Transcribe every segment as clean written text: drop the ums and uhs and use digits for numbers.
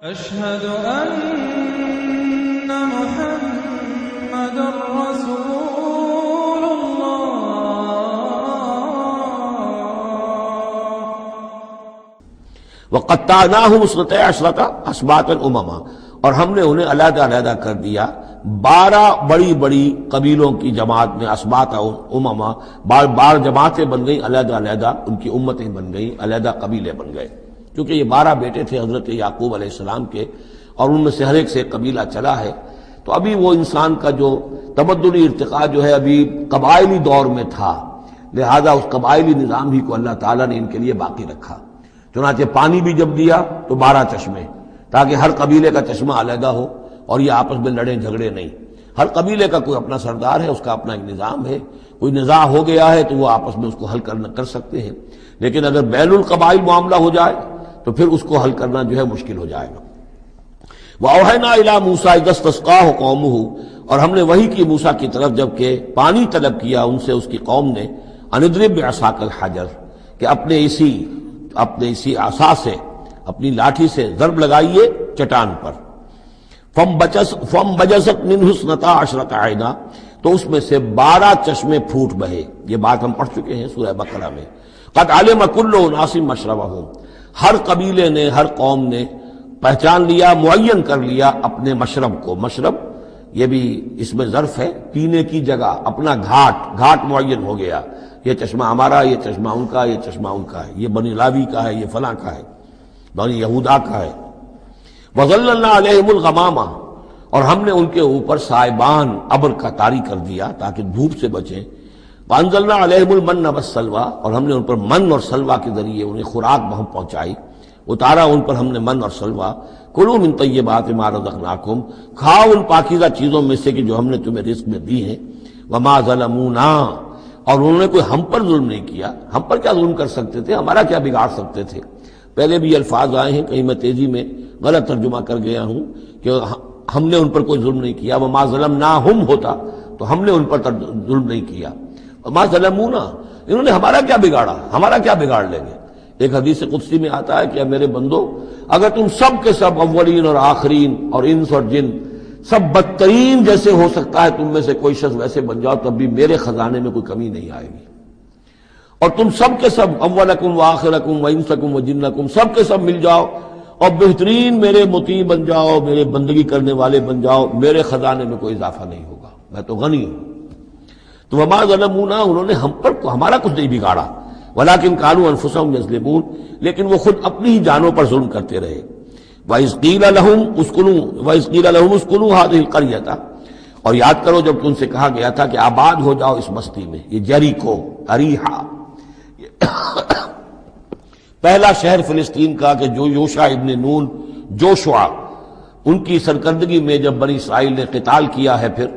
أشهد أن محمد رسول الله وقطعناهم اثنتي عشرة أسباطا أمما، اور ہم نے انہیں علیحدہ علیحدہ کر دیا 12 بڑی بڑی قبیلوں کی جماعت میں، اسباط امما، بار جماعتیں بن گئیں علیحدہ علیحدہ، ان کی امتیں بن گئیں، علیحدہ قبیلے بن گئے، کیونکہ یہ 12 بیٹے تھے حضرت یعقوب علیہ السلام کے، اور ان میں سے ہر ایک سے ایک قبیلہ چلا ہے۔ تو ابھی وہ انسان کا جو تمدنی ارتقاء جو ہے ابھی قبائلی دور میں تھا، لہذا اس قبائلی نظام ہی کو اللہ تعالیٰ نے ان کے لیے باقی رکھا۔ چنانچہ پانی بھی جب دیا تو 12 چشمے، تاکہ ہر قبیلے کا چشمہ علیحدہ ہو اور یہ آپس میں لڑیں جھگڑے نہیں۔ ہر قبیلے کا کوئی اپنا سردار ہے، اس کا اپنا ایک نظام ہے، کوئی نزاع ہو گیا ہے تو وہ آپس میں اس کو حل کر سکتے ہیں، لیکن اگر بین القبائل معاملہ ہو جائے تو پھر اس کو حل کرنا جو ہے مشکل ہو جائے گا۔ وَأَوْحَيْنَا إِلَىٰ مُوسَىٰ إِذْ اسْتَسْقَاهُ قَوْمُهُ، اور ہم نے وحی کی موسیٰ کی طرف جب کہ پانی طلب کیا ان سے اس کی قوم نے، أَنِ اضْرِب بِعَصَاكَ الْحَجَرَ، کہ اپنے اسی عصا سے، اپنی لاٹھی سے ضرب لگائیے چٹان پر۔ فَانْبَجَسَتْ مِنْهُ اثْنَتَا عَشْرَةَ عَيْنًا، تو اس میں سے 12 چشمے پھوٹ بہے۔ یہ بات ہم پڑھ چکے ہیں سورہ بقرہ میں۔ قَدْ عَلِمَ كُلُّ أُنَاسٍ مَشْرَبَهُمْ، ہر قبیلے نے، ہر قوم نے پہچان لیا، معین کر لیا اپنے مشرب کو۔ مشرب یہ بھی اس میں ظرف ہے، پینے کی جگہ، اپنا گھاٹ معین ہو گیا، یہ چشمہ ہمارا، یہ چشمہ ان کا، یہ چشمہ ان کا ہے، یہ بنی لاوی کا ہے، یہ فلاں کا ہے، بنی یہودا کا ہے۔ وَظَلَّلْنَا عَلَيْهِمُ الْغَمَامَ، اور ہم نے ان کے اوپر سائبان ابر کا طاری کر دیا تاکہ دھوپ سے بچیں۔ وَأَنزَلْنَا عَلَيْهِمُ الْمَنَّ وَالسَّلْوَىٰ، اور ہم نے ان پر من اور سلوہ کے ذریعے انہیں خوراک بہم پہنچائی، اتارا ان پر ہم نے من اور سلوہ۔ کلوا من طیبات ما رزقناکم، کھاؤ ان پاکیزہ چیزوں میں سے کہ جو ہم نے تمہیں رزق میں دی ہیں۔ وما ظلمونا، اور انہوں نے کوئی ہم پر ظلم نہیں کیا۔ ہم پر کیا ظلم کر سکتے تھے، ہمارا کیا بگاڑ سکتے تھے؟ پہلے بھی یہ الفاظ آئے ہیں، کہیں میں تیزی میں غلط ترجمہ کر گیا ہوں کہ ہم نے ان پر کوئی ظلم نہیں کیا۔ وما ظلمناہم ہوتا تو ہم نے ان پر ظلم نہیں کیا۔ وما ظلمونا، انہوں نے ہمارا کیا بگاڑا، ہمارا کیا بگاڑ لیں گے؟ ایک حدیث قدسی میں آتا ہے کہ اے میرے بندو، اگر تم سب کے سب اولین اور آخرین اور انس اور جن سب بدترین جیسے ہو سکتا ہے تم میں سے کوئی شخص ویسے بن جاؤ تب بھی میرے خزانے میں کوئی کمی نہیں آئے گی، اور تم سب کے سب اولکم وآخرکم وانسکم وجنکم سب کے سب مل جاؤ اور بہترین میرے مطیع بن جاؤ، میرے بندگی کرنے والے بن جاؤ، میرے خزانے میں کوئی اضافہ نہیں ہوگا، میں تو غنی ہوں۔ تو وما ظلمونا، انہوں نے ہم پر ہمارا کچھ نہیں بگاڑا، ولیکن کانوا انفسہم یظلمون، لیکن وہ خود اپنی ہی جانوں پر ظلم کرتے رہے۔ وَإِذْ قِيلَ لَهُمْ اسْكُنُوا هَٰذِهِ الْقَرْيَةَ، اور یاد کرو جب ان سے کہا گیا تھا کہ آباد ہو جاؤ اس بستی میں، یہ جریکو، اریحا، پہلا شہر فلسطین کا کہ جو یوشع ابن نون، جوشع، ان کی سرکردگی میں جب بنی اسرائیل نے قتال کیا ہے پھر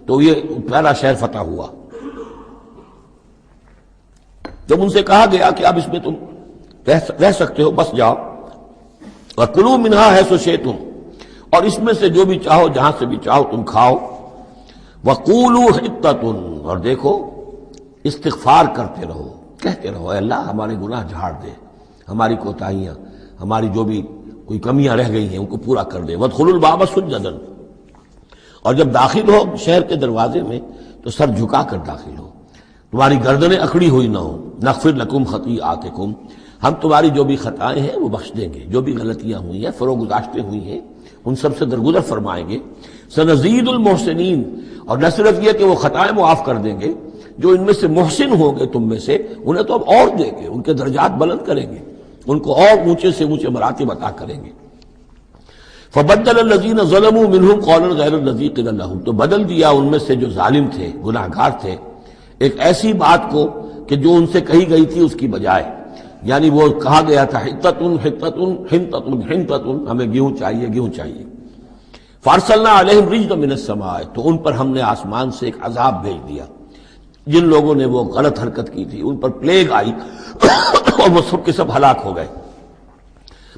تو یہ پہلا شہر فتح ہوا۔ جب ان سے کہا گیا کہ اب اس میں تم رہ سکتے ہو، بس جاؤ، وَكُلُوا مِنْهَا حَيْثُ شِئْتُمْ، اور اس میں سے جو بھی چاہو، جہاں سے بھی چاہو تم کھاؤ۔ وَقُولُوا حِطَّةٌ، اور دیکھو استغفار کرتے رہو، کہتے رہو اے اللہ ہمارے گناہ جھاڑ دے، ہماری کوتاہیاں، ہماری جو بھی کوئی کمیاں رہ گئی ہیں ان کو پورا کر دے۔ وَادْخُلُوا الْبَابَ سُجَّدًا، اور جب داخل ہو شہر کے دروازے میں تو سر جھکا کر داخل ہو، تمہاری گردنیں اکڑی ہوئی نہ ہوں۔ نغفر لکم خطیئاتکم، ہم تمہاری جو بھی خطائیں ہیں وہ بخش دیں گے، جو بھی غلطیاں ہوئی ہیں، فروغ گزاشتیں ہوئی ہیں، ان سب سے درگزر فرمائیں گے۔ سنزید المحسنین، اور نہ صرف یہ کہ وہ خطائیں معاف کر دیں گے، جو ان میں سے محسن ہوں گے تم میں سے انہیں تو اب اور دیں گے، ان کے درجات بلند کریں گے، ان کو اور اونچے سے اونچے مراتب عطا کریں گے۔ فبدل الذین ظلموا منہم قولا غیر الذی قیل لہم، تو بدل دیا ان میں سے جو ظالم تھے، گناہ گار تھے، ایک ایسی بات کو کہ جو ان سے کہی گئی تھی اس کی بجائے، یعنی وہ کہا گیا تھا حطۃ حطۃ حنطۃ حنطۃ، ہمیں گیہوں چاہیے، گیہوں چاہیے۔ فارسلنا علیہم رجزا من السماء، تو ان پر ہم نے آسمان سے ایک عذاب بھیج دیا، جن لوگوں نے وہ غلط حرکت کی تھی ان پر پلیگ آئی اور وہ سب کے سب ہلاک ہو گئے۔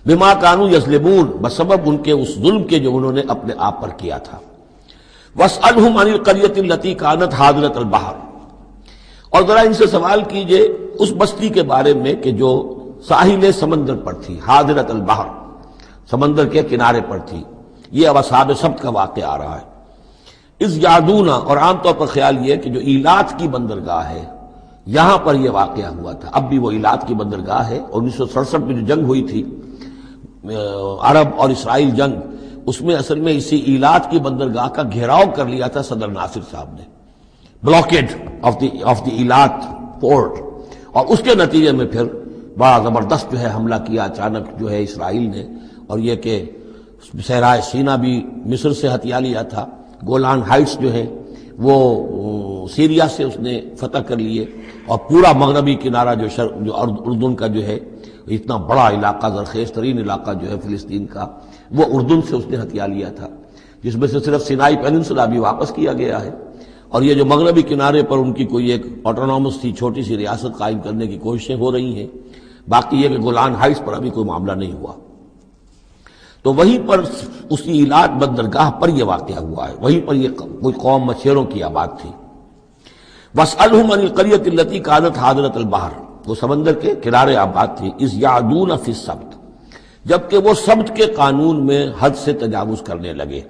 بما کانوا یظلمون، بسبب ان کے اس ظلم کے جو انہوں نے اپنے آپ پر کیا تھا۔ واسألہم عن القریۃ التی کانت حاضرۃ البحر، اور ذرا ان سے سوال کیجئے اس بستی کے بارے میں کہ جو ساحل سمندر پر تھی، حاضرۃ البحر، سمندر کے کنارے پر تھی۔ یہ اب اصحاب سبت کا واقعہ آ رہا ہے۔ اس یادونا، اور عام طور پر خیال یہ کہ جو ایلات کی بندرگاہ ہے یہاں پر یہ واقعہ ہوا تھا، اب بھی وہ ایلات کی بندرگاہ ہے۔ 1967 میں جو جنگ ہوئی تھی عرب اور اسرائیل جنگ، اس میں اصل میں اسی ایلات کی بندرگاہ کا گھیراؤ کر لیا تھا صدر ناصر صاحب نے، بلاکیڈ آف دی ایلات پورٹ، اور اس کے نتیجے میں پھر بڑا زبردست جو ہے حملہ کیا اچانک جو ہے اسرائیل نے، اور یہ کہ صحرائے سینا بھی مصر سے ہتھیا لیا تھا، گولان ہائٹس جو ہے وہ سیریا سے اس نے فتح کر لیے، اور پورا مغربی کنارہ جو اردن کا جو ہے اتنا بڑا علاقہ، زرخیز ترین علاقہ جو ہے فلسطین کا، وہ اردن سے اس نے ہتھیا لیا تھا، جس میں سے صرف سینائی پیننسولا بھی واپس کیا گیا ہے، اور یہ جو مغربی کنارے پر ان کی کوئی ایک آٹونومس تھی چھوٹی سی ریاست قائم کرنے کی کوششیں ہو رہی ہیں، باقی یہ کہ گولان ہائٹس پر ابھی کوئی معاملہ نہیں ہوا۔ تو وہیں پر اسی ایلات بندرگاہ پر یہ واقعہ ہوا ہے، وہیں پر یہ کوئی قوم مچھیروں کی آباد تھی۔ وَاسْأَلْهُمْ عَنِ الْقَرْيَةِ الَّتِي كَانَتْ حَاضِرَةَ الْبَحْرِ، وہ سمندر کے کنارے آباد تھی، اِذْ يَعْدُونَ فِي السَّبْتِ، جبکہ وہ سبت کے قانون میں حد سے تجاوز کرنے لگے،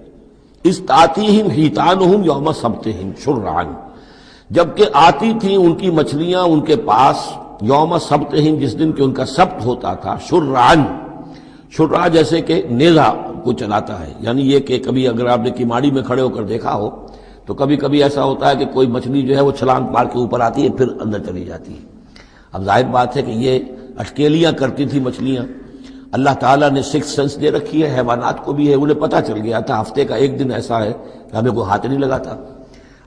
اِذْ تَأْتِيهِمْ حِيتَانُهُمْ يَوْمَ صَبْتِهِمْ شُرَّعًا، جبکہ آتی تھیں ان کی مچھلیاں ان کے پاس یوم صبتہم، جس دن کہ ان کا سبت ہوتا تھا، شرعن، شرع جیسے کہ نیزہ کو چلاتا ہے، یعنی یہ کہ کبھی اگر آپ نے کماڑی میں کھڑے ہو کر دیکھا ہو تو کبھی کبھی ایسا ہوتا ہے کہ کوئی مچھلی جو ہے وہ چھلانگ مار کے اوپر آتی ہے پھر اندر چلی جاتی ہے۔ اب ظاہر بات ہے کہ یہ اٹکیلیاں کرتی تھی مچھلیاں، اللہ تعالیٰ نے سکس سینس دے رکھی ہے، حیوانات کو بھی ہے، انہیں پتہ چل گیا تھا ہفتے کا ایک دن ایسا ہے کہ ہمیں کوئی ہاتھ نہیں لگاتا،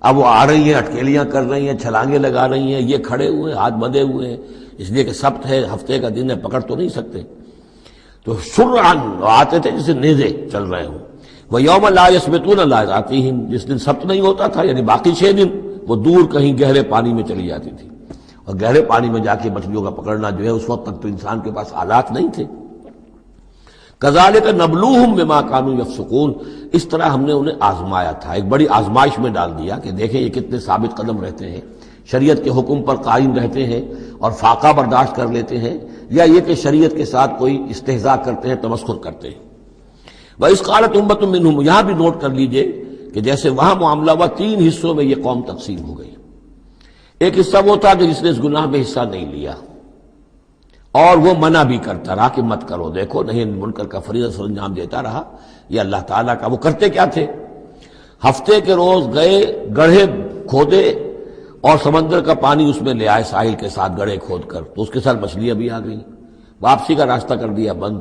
اب وہ آ رہی ہیں، اٹکیلیاں کر رہی ہیں، چھلانگیں لگا رہی ہیں، یہ کھڑے ہوئے ہاتھ بندھے ہوئے ہیں، اس لیے کہ سبت ہے، ہفتے کا دن ہے، پکڑ تو نہیں سکتے، تو شرعن آتے تھے جیسے نیزے چل رہے ہوں۔ وَيَوْمَ لَا يَسْبِتُونَ لَا يَأْتِيهِمْ، جس دن سبت نہیں ہوتا تھا یعنی باقی 6 دن وہ دور کہیں گہرے پانی میں چلی جاتی تھی، اور گہرے پانی میں جا کے مچھلیوں کا پکڑنا جو ہے اس وقت تک تو انسان کے پاس آلات نہیں تھے۔ كَذَلِكَ نَبْلُوهُمْ بِمَا كَانُوا يَفْسُقُونَ، اس طرح ہم نے انہیں آزمایا تھا، ایک بڑی آزمائش میں ڈال دیا کہ دیکھیں یہ کتنے ثابت قدم رہتے ہیں، شریعت کے حکم پر قائم رہتے ہیں اور فاقہ برداشت کر لیتے ہیں، یا یہ کہ شریعت کے ساتھ کوئی استہزاء کرتے ہیں، تمسخر کرتے ہیں۔ وَإِذْ قَالَتْ أُمَّةٌ مِّنْهُمْ، یہاں بھی نوٹ کر لیجئے کہ جیسے وہاں معاملہ ہوا 3 حصوں میں یہ قوم تقسیم ہو گئی۔ ایک حصہ وہ تھا کہ جس نے اس گناہ میں حصہ نہیں لیا اور وہ منع بھی کرتا رہا کہ مت کرو، دیکھو نہیں منکر کا فریضہ سر انجام دیتا رہا، یہ اللہ تعالیٰ کا۔ وہ کرتے کیا تھے؟ ہفتے کے روز گئے، گڑھے کھودے اور سمندر کا پانی اس میں لے آئے ساحل کے ساتھ گڑھے کھود کر، تو اس کے ساتھ مچھلیاں بھی آ گئیں، واپسی کا راستہ کر دیا بند،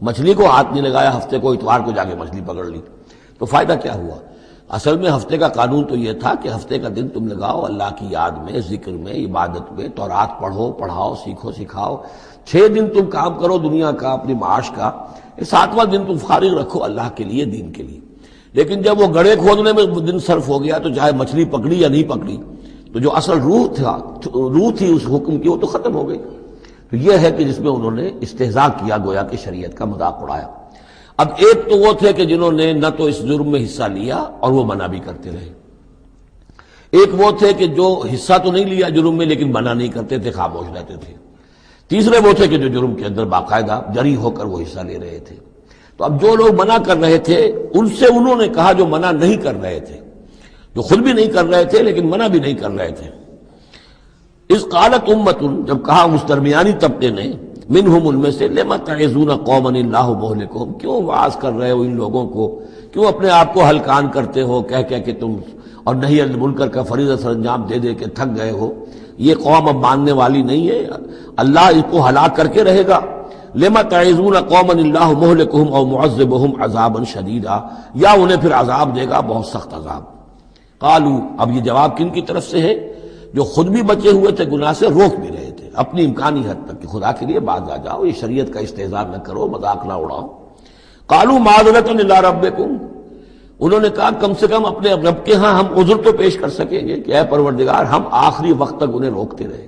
مچھلی کو ہاتھ نہیں لگایا، ہفتے کو اتوار کو جا کے مچھلی پکڑ لی، تو فائدہ کیا ہوا؟ اصل میں ہفتے کا قانون تو یہ تھا کہ ہفتے کا دن تم لگاؤ اللہ کی یاد میں، ذکر میں، عبادت میں، تورات پڑھو، پڑھاؤ، سیکھو، سکھاؤ، 6 دن تم کام کرو دنیا کا، اپنی معاش کا، 7واں دن تم فارغ رکھو اللہ کے لیے، دین کے لیے۔ لیکن جب وہ گڑھے کھودنے میں دن صرف ہو گیا تو چاہے مچھلی پکڑی یا نہیں پکڑی، تو جو اصل روح تھی اس حکم کی وہ تو ختم ہو گئی۔ تو یہ ہے کہ جس میں انہوں نے استہزاء کیا، گویا کہ شریعت کا مذاق اڑایا۔ اب ایک تو وہ تھے کہ جنہوں نے نہ تو اس جرم میں حصہ لیا اور وہ منع بھی کرتے رہے، ایک وہ تھے کہ جو حصہ تو نہیں لیا جرم میں لیکن منع نہیں کرتے تھے، خاموش رہتے تھے، تیسرے وہ تھے کہ جو جرم کے اندر باقاعدہ جری ہو کر وہ حصہ لے رہے تھے۔ تو اب جو لوگ منع کر رہے تھے ان سے انہوں نے کہا جو منع نہیں کر رہے تھے، جو خود بھی نہیں کر رہے تھے لیکن منع بھی نہیں کر رہے تھے، اس قالت امت، جب کہا اس درمیانی طبقے نے، منہم ان میں سے، لما تعظون قوما اللہ مہلکہم، کیوں واعظ کر رہے ہو ان لوگوں کو، کیوں اپنے آپ کو ہلکان کرتے ہو کہہ کہہ کہ تم اور نہی عن المنکر کا فریضہ سر انجام دے دے کے تھک گئے ہو، یہ قوم اب ماننے والی نہیں ہے، اللہ اس کو ہلاک کر کے رہے گا۔ لما تعظون قوما اللہ مہلکہم او معذبہم عذابا شدیدا، یا انہیں پھر عذاب دے گا بہت سخت عذاب۔ قالوا، اب یہ جواب کن کی طرف سے ہے؟ جو خود بھی بچے ہوئے تھے گناہ سے، روک بھی رہے تھے اپنی امکانی حد تک کہ خدا کے لیے باز آ جاؤ، یہ شریعت کا استہزاء نہ کرو، مذاق نہ اڑاؤ۔ قالوا معذرۃ الی ربکم، انہوں نے کہا کم سے کم اپنے رب کے ہاں ہم عذر تو پیش کر سکیں گے کہ اے پروردگار، ہم آخری وقت تک انہیں روکتے رہے،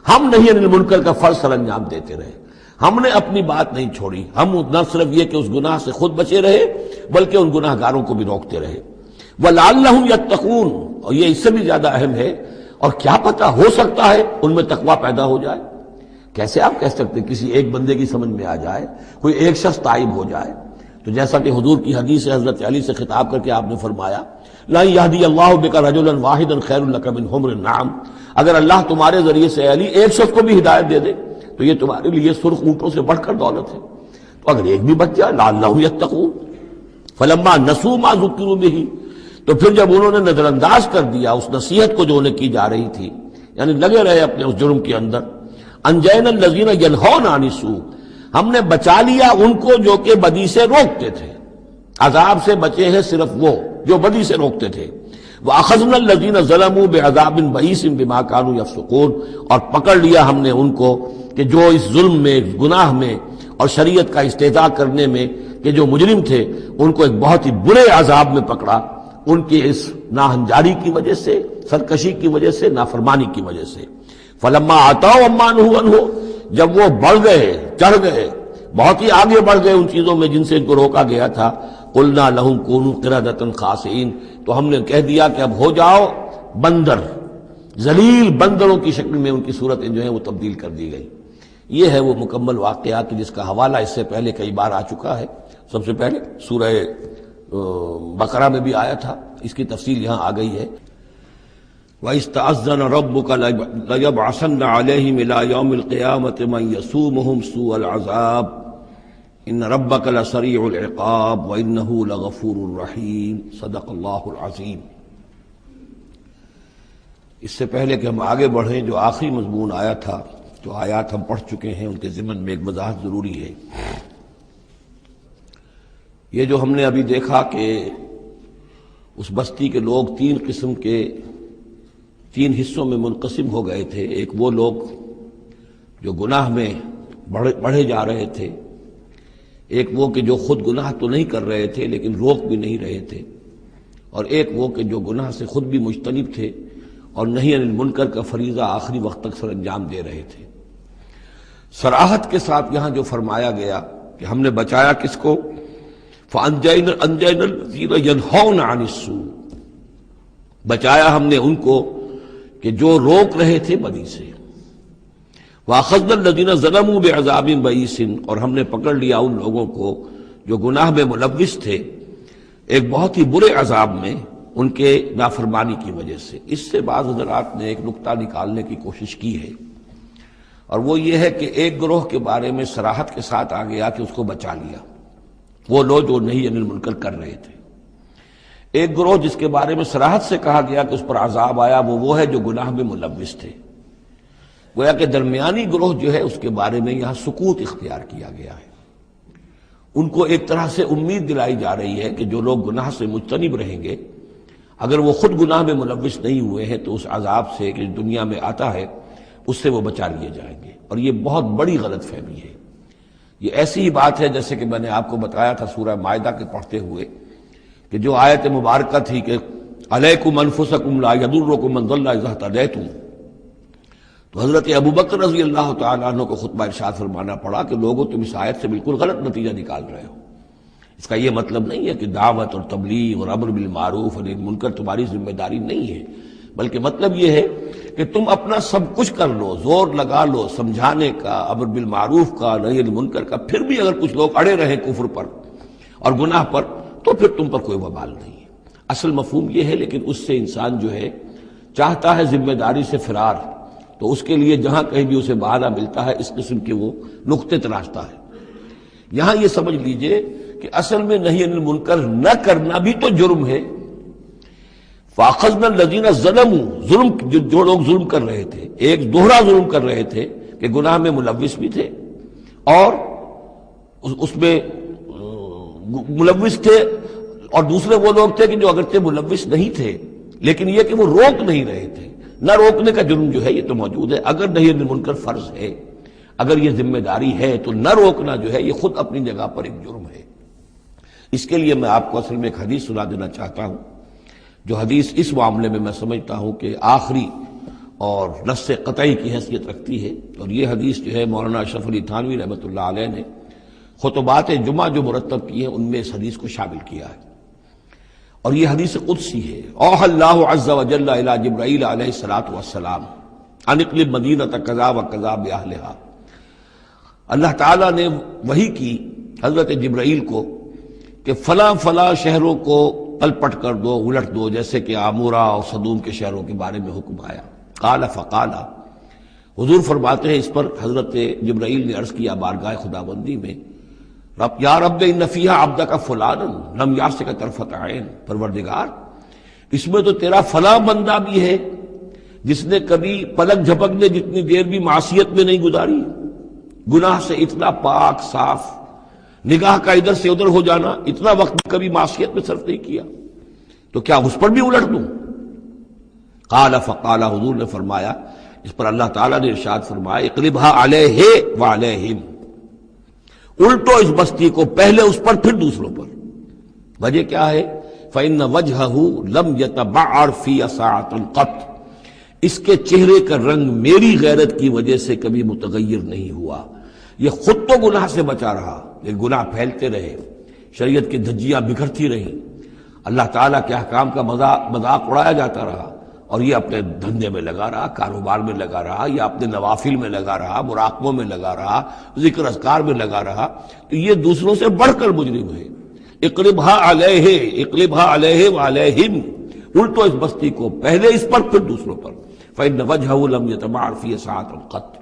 ہم نہیں عن المنکر کا فرض سر انجام دیتے رہے، ہم نے اپنی بات نہیں چھوڑی، ہم نہ صرف یہ کہ اس گناہ سے خود بچے رہے بلکہ ان گناہ گاروں کو بھی روکتے رہے۔ وَلَعَلَّهُمْ يَتَّقُونَ، اور یہ اس سے بھی زیادہ اہم ہے، اور کیا پتہ ہو سکتا ہے ان میں تقویٰ پیدا ہو جائے۔ کیسے آپ کہہ سکتے کسی ایک بندے کی سمجھ میں آ جائے، کوئی ایک شخص تائب ہو جائے، تو جیسا کہ حضور کی حدیث ہے، حضرت علی سے خطاب کر کے آپ نے فرمایا لا یہدی اللہ بک رجلا واحدا خیر لک من حمر النعم، اگر اللہ تمہارے ذریعے سے علی ایک شخص کو بھی ہدایت دے دے تو یہ تمہارے لیے سرخ اونٹوں سے بڑھ کر دولت ہے، تو اگر ایک بھی بچ جائے لعلہم یتقون فلما نسوا ما ذکروا بہ، تو پھر جب انہوں نے نظر انداز کر دیا اس نصیحت کو جو انہیں کی جا رہی تھی، یعنی لگے رہے اپنے اس جرم کے اندر، انجینا الذین ینہون عن السوء، ہم نے بچا لیا ان کو جو کہ بدی سے روکتے تھے، عذاب سے بچے ہیں صرف وہ جو بدی سے روکتے تھے، وَأَخَذْنَا الَّذِينَ ظَلَمُوا بِعَذَابٍ بَئِيسٍ بِمَا كَانُوا يَفْسُقُونَ، اور پکڑ لیا ہم نے ان کو کہ جو اس ظلم میں، گناہ میں اور شریعت کا استہزاء کرنے میں کہ جو مجرم تھے ان کو ایک بہت ہی برے عذاب میں پکڑا، ان کی اس ناہنجاری کی وجہ سے، سرکشی کی وجہ سے، نافرمانی کی وجہ سے۔ فلما آتوا عما نہوا عنہ، جب وہ بڑھ گئے، چڑھ گئے، بہت ہی آگے بڑھ گئے ان چیزوں میں جن سے ان کو روکا گیا تھا، قلنا لہم کونوا قردۃ خاسئین، تو ہم نے کہہ دیا کہ اب ہو جاؤ بندر، ذلیل بندروں کی شکل میں ان کی صورتیں جو ہیں وہ تبدیل کر دی گئی۔ یہ ہے وہ مکمل واقعات جس کا حوالہ اس سے پہلے کئی بار آ چکا ہے، سب سے پہلے سورہ بقرہ میں بھی آیا تھا، اس کی تفصیل یہاں آ گئی ہے۔ وَإِذْ تَأَذَّنَ رَبُّكَ لَيَبْعَثَنَّ عَلَيْهِمْ إِلَى يَوْمِ الْقِيَامَةِ مَنْ يَسُومُهُمْ سُوءَ الْعَذَابِ إِنَّ رَبَّكَ لَسَرِيعُ الْعِقَابِ وَإِنَّهُ لَغَفُورٌ رَحِيمٌ صدق اللہ العظیم۔ اس سے پہلے کہ ہم آگے بڑھیں، جو آخری مضمون آیا تھا، جو آیات ہم پڑھ چکے ہیں، ان کے ضمن میں ایک وضاحت ضروری ہے۔ یہ جو ہم نے ابھی دیکھا کہ اس بستی کے لوگ تین قسم کے، تین حصوں میں منقسم ہو گئے تھے۔ ایک وہ لوگ جو گناہ میں بڑھے جا رہے تھے، ایک وہ کہ جو خود گناہ تو نہیں کر رہے تھے لیکن روک بھی نہیں رہے تھے، اور ایک وہ کہ جو گناہ سے خود بھی مجتنب تھے اور نہی عن المنکر کا فریضہ آخری وقت تک سر انجام دے رہے تھے۔ صراحت کے ساتھ یہاں جو فرمایا گیا کہ ہم نے بچایا کس کو، فَأَنجَيْنَا الَّذِينَ يَنْهَوْنَ عَنِ السُّوءِ، بچایا ہم نے ان کو کہ جو روک رہے تھے بدی سے، وَأَخَذْنَا الَّذِينَ ظَلَمُوا بِعَذَابٍ بَئِيسٍ، اور ہم نے پکڑ لیا ان لوگوں کو جو گناہ میں ملوث تھے ایک بہت ہی برے عذاب میں ان کے نافرمانی کی وجہ سے۔ اس سے بعض حضرات نے ایک نقطہ نکالنے کی کوشش کی ہے، اور وہ یہ ہے کہ ایک گروہ کے بارے میں صراحت کے ساتھ آ گیا کہ اس کو بچا لیا، وہ لوگ جو نہی عن المنکر کر رہے تھے۔ ایک گروہ جس کے بارے میں صراحت سے کہا گیا کہ اس پر عذاب آیا، وہ ہے جو گناہ میں ملوث تھے۔ گویا کہ درمیانی گروہ جو ہے اس کے بارے میں یہاں سکوت اختیار کیا گیا ہے۔ ان کو ایک طرح سے امید دلائی جا رہی ہے کہ جو لوگ گناہ سے مجتنب رہیں گے، اگر وہ خود گناہ میں ملوث نہیں ہوئے ہیں تو اس عذاب سے کہ دنیا میں آتا ہے اس سے وہ بچا لیے جائیں گے، اور یہ بہت بڑی غلط فہمی ہے۔ یہ ایسی ہی بات ہے جیسے کہ میں نے آپ کو بتایا تھا سورہ مائدہ کے پڑھتے ہوئے کہ جو آیت مبارکہ تھی کہ علیکم انفسکم لا یضرکم من ضل اذا اہتدیتم، تو حضرت ابوبکر رضی اللہ تعالیٰ عنہ کو خطبہ ارشاد فرمانا پڑا کہ لوگوں تم اس آیت سے بالکل غلط نتیجہ نکال رہے ہو۔ اس کا یہ مطلب نہیں ہے کہ دعوت اور تبلیغ اور امر بالمعروف اور منکر تمہاری ذمہ داری نہیں ہے، بلکہ مطلب یہ ہے کہ تم اپنا سب کچھ کر لو، زور لگا لو سمجھانے کا، امر بالمعروف کا، نہی عن منکر کا، پھر بھی اگر کچھ لوگ اڑے رہیں کفر پر اور گناہ پر تو پھر تم پر کوئی وبال نہیں ہے۔ اصل مفہوم یہ ہے، لیکن اس سے انسان جو ہے چاہتا ہے ذمہ داری سے فرار، تو اس کے لیے جہاں کہیں بھی اسے بہانہ ملتا ہے اس قسم کے وہ نقطے تراشتا ہے۔ یہاں یہ سمجھ لیجئے کہ اصل میں نہی عن المنکر نہ کرنا بھی تو جرم ہے۔ فَأَخَذْنَا الَّذِينَ ظَلَمُوا، ظلم جو لوگ ظلم کر رہے تھے، ایک دوہرا ظلم کر رہے تھے کہ گناہ میں ملوث بھی تھے اور اس میں ملوث تھے، اور دوسرے وہ لوگ تھے کہ جو اگرچہ ملوث نہیں تھے لیکن یہ کہ وہ روک نہیں رہے تھے۔ نہ روکنے کا جرم جو ہے یہ تو موجود ہے، اگر نہی عن المنکر فرض ہے، اگر یہ ذمہ داری ہے تو نہ روکنا جو ہے یہ خود اپنی جگہ پر ایک جرم ہے۔ اس کے لیے میں آپ کو اصل میں ایک حدیث سنا دینا چاہتا ہوں، جو حدیث اس معاملے میں سمجھتا ہوں کہ آخری اور نص قطعی کی حیثیت رکھتی ہے، اور یہ حدیث جو ہے مولانا اشرف علی تھانوی رحمۃ اللہ علیہ نے خطبات جمعہ جو مرتب کی ہیں ان میں اس حدیث کو شامل کیا ہے، اور یہ حدیث قدسی ہے۔ اوحى اللہ عز وجل الی جبرائیل علیہ الصلوۃ والسلام ان اقلب مدینۃ کذا وکذا باہلھا، اللہ تعالیٰ نے وحی کی حضرت جبرائیل کو کہ فلاں فلاں شہروں کو پلپٹ کر دو، الٹ دو، جیسے کہ عامورہ اور صدوم کے شہروں کے بارے میں حکم آیا۔ قال فقال، حضور فرماتے ہیں اس پر حضرت جبرائیل نے عرض کیا بارگاہ خداوندی میں، رب یا رب ان فیہا عبدک فلانا لم یعصک طرفۃ عین، پروردگار اس میں تو تیرا فلاں بندہ بھی ہے جس نے کبھی پلک جھپکنے جتنی دیر بھی معصیت میں نہیں گزاری، گناہ سے اتنا پاک صاف، نگاہ کا ادھر سے ادھر ہو جانا، اتنا وقت بھی کبھی معصیت میں صرف نہیں کیا، تو کیا اس پر بھی الٹ دوں؟ قال فقال، حضور نے فرمایا، اس پر اللہ تعالیٰ نے ارشاد فرمایا اقلبھا علیہ وعلیہم، الٹو اس بستی کو، پہلے اس پر پھر دوسروں پر۔ وجہ کیا ہے؟ فإن وجہہ لم یتبعر فی ساعۃ قط، اس کے چہرے کا رنگ میری غیرت کی وجہ سے کبھی متغیر نہیں ہوا۔ یہ خود تو گناہ سے بچا رہا، لیکن گناہ پھیلتے رہے، شریعت کی دھجیاں بکھرتی رہیں، اللہ تعالیٰ کے احکام کا مذاق اڑایا جاتا رہا، اور یہ اپنے دھندے میں لگا رہا، کاروبار میں لگا رہا، یا اپنے نوافل میں لگا رہا، مراقبوں میں لگا رہا، ذکر اذکار میں لگا رہا، تو یہ دوسروں سے بڑھ کر مجرم ہے۔ اقلبھا علیہ وعلیہم، الٹو اس بستی کو، پہلے اس پر پھر دوسروں پر۔ فإن وجہہ لم یتبعر فی ساعۃ قط۔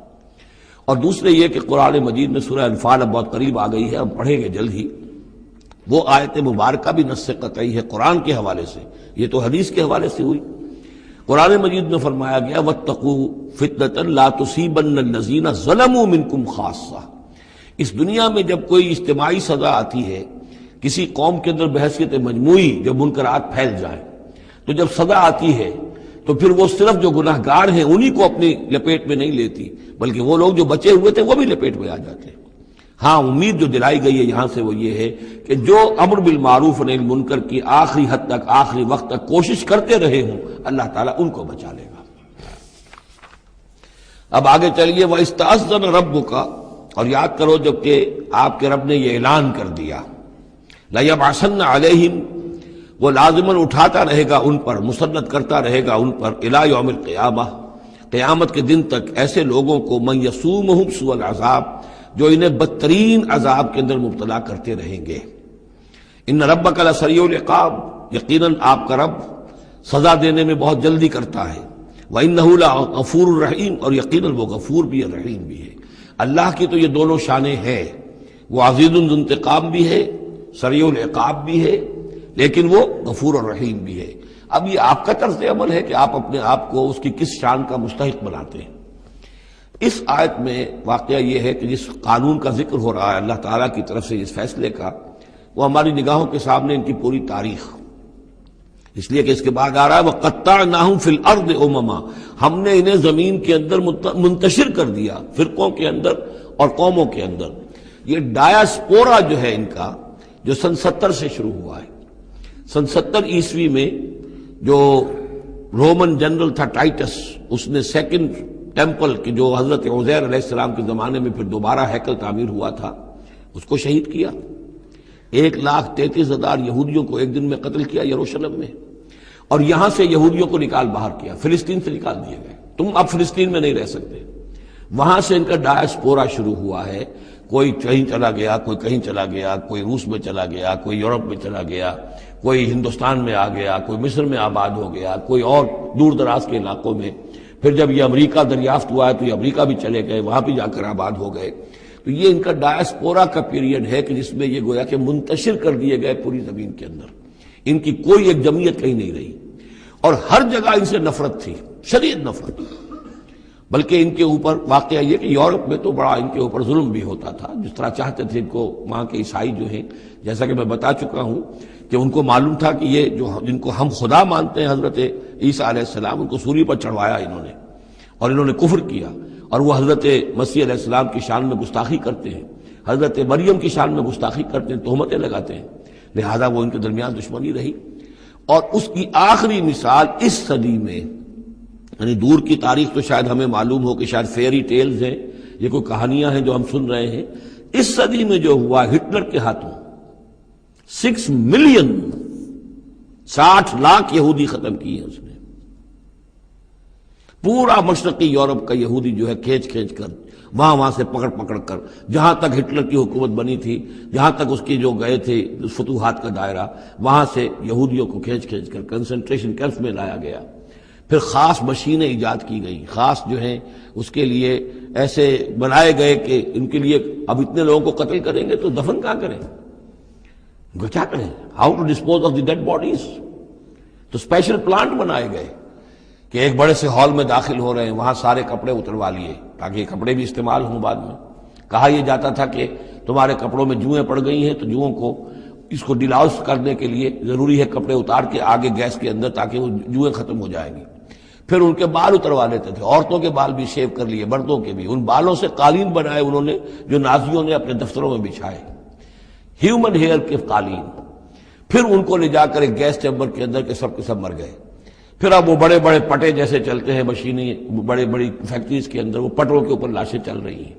اور دوسرے یہ کہ قرآن مجید میں سورہ انفال اب بہت قریب آ گئی ہے، ہم پڑھیں گے جلد ہی، وہ آیت مبارکہ بھی نص قطعی ہے قرآن کے حوالے سے، یہ تو حدیث کے حوالے سے ہوئی۔ قرآن مجید میں فرمایا گیا واتقوا فتنة لا تصیبن الذین ظلموا منکم خاصہ۔ اس دنیا میں جب کوئی اجتماعی سزا آتی ہے کسی قوم کے اندر بحیثیت مجموعی، جب منکرات پھیل جائیں، تو جب سزا آتی ہے تو پھر وہ صرف جو گناہ گار ہیں انہی کو اپنی لپیٹ میں نہیں لیتی، بلکہ وہ لوگ جو بچے ہوئے تھے وہ بھی لپیٹ میں آ جاتے ہیں۔ ہاں امید جو دلائی گئی ہے یہاں سے وہ یہ ہے کہ جو امر بالمعروف و نہی عن المنکر کی آخری حد تک، آخری وقت تک کوشش کرتے رہے ہوں، اللہ تعالیٰ ان کو بچا لے گا۔ اب آگے چلیے، وَإِسْتَأْذَنَ رَبُّكَ، اور یاد کرو جب کہ آپ کے رب نے یہ اعلان کر دیا، لَيَبْعَثَنَّ عَلَيْهِمْ، وہ لازماً اٹھاتا رہے گا ان پر، مسلط کرتا رہے گا ان پر، الی یوم القیامہ، قیامت کے دن تک، ایسے لوگوں کو من یسومہم سوء العذاب، جو انہیں بدترین عذاب کے اندر مبتلا کرتے رہیں گے۔ ان ربک لسریع العقاب، یقیناً آپ کا رب سزا دینے میں بہت جلدی کرتا ہے۔ وانہ لغفور الرحیم، اور یقیناً وہ غفور بھی ہے، رحیم بھی ہے۔ اللہ کی تو یہ دونوں شانیں ہیں، وہ عزیز ذو انتقام بھی ہے، سریع العقاب بھی ہے، لیکن وہ غفور اور رحیم بھی ہے۔ اب یہ آپ کا طرز عمل ہے کہ آپ اپنے آپ کو اس کی کس شان کا مستحق بناتے ہیں۔ اس آیت میں واقعہ یہ ہے کہ جس قانون کا ذکر ہو رہا ہے اللہ تعالیٰ کی طرف سے، اس فیصلے کا، وہ ہماری نگاہوں کے سامنے ان کی پوری تاریخ، اس لیے کہ اس کے بعد آ رہا ہے وَقَطَّعْنَاهُمْ فِي الْأَرْضِ أُمَمًا، ہم نے انہیں زمین کے اندر منتشر کر دیا، فرقوں کے اندر اور قوموں کے اندر۔ یہ ڈایاسپورا جو ہے ان کا، جو سن 70 سے شروع ہوا ہے، سن 70 عیسوی میں جو رومن جنرل تھا ٹائٹس، اس نے سیکنڈ ٹیمپل کی، جو حضرت عزیر علیہ السلام کے زمانے میں پھر دوبارہ ہیکل تعمیر ہوا تھا، اس کو شہید کیا۔ 1,33,000 یہودیوں کو ایک دن میں قتل کیا یروشلم میں، اور یہاں سے یہودیوں کو نکال باہر کیا، فلسطین سے نکال دیے گئے، تم اب فلسطین میں نہیں رہ سکتے۔ وہاں سے ان کا ڈایاسپورا شروع ہوا ہے، کوئی کہیں چلا گیا، کوئی کہیں چلا گیا، کوئی روس میں چلا گیا، کوئی یورپ میں چلا گیا، کوئی ہندوستان میں آ گیا، کوئی مصر میں آباد ہو گیا، کوئی اور دور دراز کے علاقوں میں۔ پھر جب یہ امریکہ دریافت ہوا ہے تو یہ امریکہ بھی چلے گئے، وہاں بھی جا کر آباد ہو گئے۔ تو یہ ان کا ڈایاسپورا کا پیریڈ ہے کہ جس میں یہ گویا کہ منتشر کر دیے گئے پوری زمین کے اندر، ان کی کوئی ایک جمعیت کہیں نہیں رہی، اور ہر جگہ ان سے نفرت تھی، شدید نفرت۔ بلکہ ان کے اوپر واقعہ یہ کہ یورپ میں تو بڑا ان کے اوپر ظلم بھی ہوتا تھا، جس طرح چاہتے تھے ان کو وہاں کے عیسائی جو ہیں، جیسا کہ میں بتا چکا ہوں کہ ان کو معلوم تھا کہ یہ جو جن کو ہم خدا مانتے ہیں حضرت عیسیٰ علیہ السلام، ان کو سولی پر چڑھوایا انہوں نے، اور انہوں نے کفر کیا، اور وہ حضرت مسیح علیہ السلام کی شان میں گستاخی کرتے ہیں، حضرت مریم کی شان میں گستاخی کرتے ہیں، تہمتیں لگاتے ہیں، لہذا وہ ان کے درمیان دشمنی رہی۔ اور اس کی آخری مثال اس صدی میں، یعنی دور کی تاریخ تو شاید ہمیں معلوم ہو کہ شاید فیری ٹیلز ہیں، یہ کوئی کہانیاں ہیں جو ہم سن رہے ہیں، اس صدی میں جو ہوا ہٹلر کے ہاتھوں 6 ملین 60 لاکھ یہودی ختم کیے اس نے، پورا مشرقی یورپ کا یہودی جو ہے کھینچ کھینچ کر وہاں سے پکڑ پکڑ کر جہاں تک ہٹلر کی حکومت بنی تھی، جہاں تک اس کی جو گئے تھے فتوحات کا دائرہ، وہاں سے یہودیوں کو کھینچ کر کنسنٹریشن کیمپس میں لایا گیا۔ پھر خاص مشینیں ایجاد کی گئیں، خاص جو ہیں اس کے لیے ایسے بنائے گئے کہ ان کے لیے اب اتنے لوگوں کو قتل کریں گے تو دفن کہاں کریں، ان کو کیا کریں، how to dispose of the dead bodies. تو اسپیشل پلانٹ بنائے گئے کہ ایک بڑے سے ہال میں داخل ہو رہے ہیں، وہاں سارے کپڑے اتروا لیے تاکہ یہ کپڑے بھی استعمال ہوں بعد میں۔ کہا یہ جاتا تھا کہ تمہارے کپڑوں میں جوئیں پڑ گئی ہیں تو جوؤں کو اس کو ڈیلاؤس کرنے کے لیے ضروری ہے کپڑے اتار کے آگے گیس کے اندر تاکہ وہ جوئیں ختم ہو جائیں گی۔ پھر ان کے بال اتروا لیتے تھے، عورتوں کے بال بھی شیو کر لیے، مردوں کے بھی، ان بالوں سے قالین بنائے انہوں نے جو نازیوں نے اپنے دفتروں میں بچھائے، ہیومن ہیئر کے قالین۔ پھر ان کو لے جا کر ایک گیس چیمبر کے اندر کے سب مر گئے۔ پھر اب وہ بڑے بڑے پٹے جیسے چلتے ہیں مشینیں بڑے بڑی فیکٹریز کے اندر، وہ پٹوں کے اوپر لاشیں چل رہی ہیں،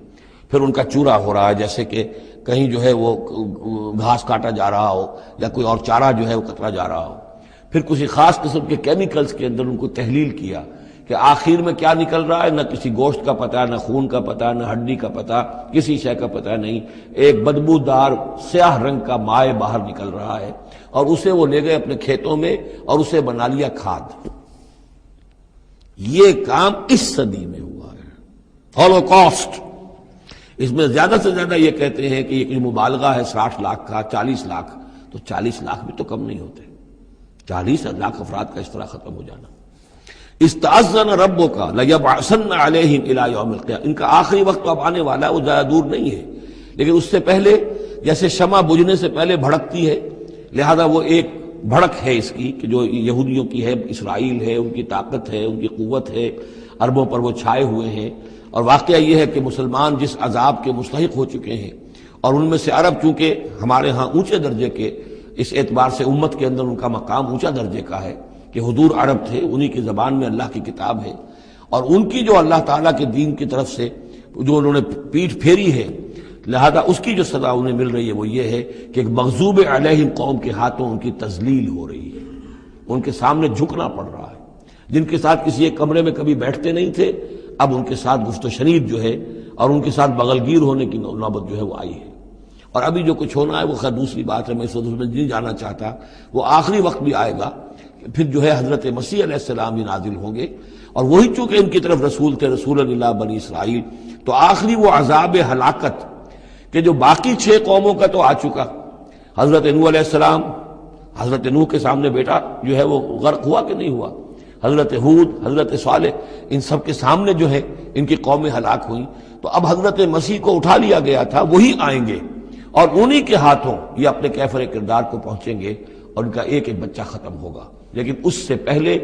پھر ان کا چورا ہو رہا ہے جیسے کہ کہیں جو ہے وہ گھاس کاٹا جا رہا ہو یا کوئی اور چارہ جو ہے وہ کترا جا رہا ہو۔ پھر کسی خاص قسم کے کیمیکلز کے اندر ان کو تحلیل کیا کہ آخر میں کیا نکل رہا ہے، نہ کسی گوشت کا پتہ، نہ خون کا پتہ، نہ ہڈی کا پتہ، کسی شے کا پتہ نہیں، ایک بدبودار سیاہ رنگ کا مائع باہر نکل رہا ہے، اور اسے وہ لے گئے اپنے کھیتوں میں اور اسے بنا لیا کھاد۔ یہ کام اس صدی میں ہوا ہے، ہولوکاسٹ۔ اس میں زیادہ سے زیادہ یہ کہتے ہیں کہ یہ کوئی مبالغہ ہے 60 لاکھ کا، 40 لاکھ، تو 40 لاکھ بھی تو کم نہیں ہوتے، 40 لاکھ افراد کا اس طرح ختم ہو جانا۔ استأذن ربک لیبعثن علیہم الی یوم القیامہ، ان کا آخری وقت تو اب آنے والا ہے، وہ زیادہ دور نہیں ہے، لیکن اس سے پہلے جیسے شمع بجھنے سے پہلے بھڑکتی ہے، لہذا وہ ایک بھڑک ہے اس کی کہ جو یہودیوں کی ہے، اسرائیل ہے، ان کی طاقت ہے، ان کی قوت ہے، عربوں پر وہ چھائے ہوئے ہیں۔ اور واقعہ یہ ہے کہ مسلمان جس عذاب کے مستحق ہو چکے ہیں، اور ان میں سے عرب چونکہ ہمارے ہاں اونچے درجے کے، اس اعتبار سے امت کے اندر ان کا مقام اونچا درجے کا ہے کہ حضور عرب تھے، انہی کی زبان میں اللہ کی کتاب ہے، اور ان کی جو اللہ تعالیٰ کے دین کی طرف سے جو انہوں نے پیٹھ پھیری ہے، لہذا اس کی جو سزا انہیں مل رہی ہے وہ یہ ہے کہ ایک مغضوب علیہم قوم کے ہاتھوں ان کی تذلیل ہو رہی ہے، ان کے سامنے جھکنا پڑ رہا ہے۔ جن کے ساتھ کسی ایک کمرے میں کبھی بیٹھتے نہیں تھے، اب ان کے ساتھ گفت و شنید جو ہے اور ان کے ساتھ بغل گیر ہونے کی نوبت جو ہے وہ آئی ہے۔ اور ابھی جو کچھ ہونا ہے وہ خیر دوسری بات ہے، میں اس وقت میں نہیں جانا چاہتا، وہ آخری وقت بھی آئے گا، پھر جو ہے حضرت مسیح علیہ السلام بھی نازل ہوں گے، اور وہی چونکہ ان کی طرف رسول تھے، رسول اللہ بنی اسرائیل، تو آخری وہ عذاب ہلاکت کہ جو باقی 6 قوموں کا تو آ چکا، حضرت نوح علیہ السلام، حضرت نوح کے سامنے بیٹا جو ہے وہ غرق ہوا کہ نہیں ہوا، حضرت ہود، حضرت صالح، ان سب کے سامنے جو ہے ان کی قومیں ہلاک ہوئیں، تو اب حضرت مسیح کو اٹھا لیا گیا تھا، وہی آئیں گے اور انہی کے ہاتھوں یہ اپنے کیفر کردار کو پہنچیں گے اور ان کا ایک ایک بچہ ختم ہوگا۔ لیکن اس سے پہلے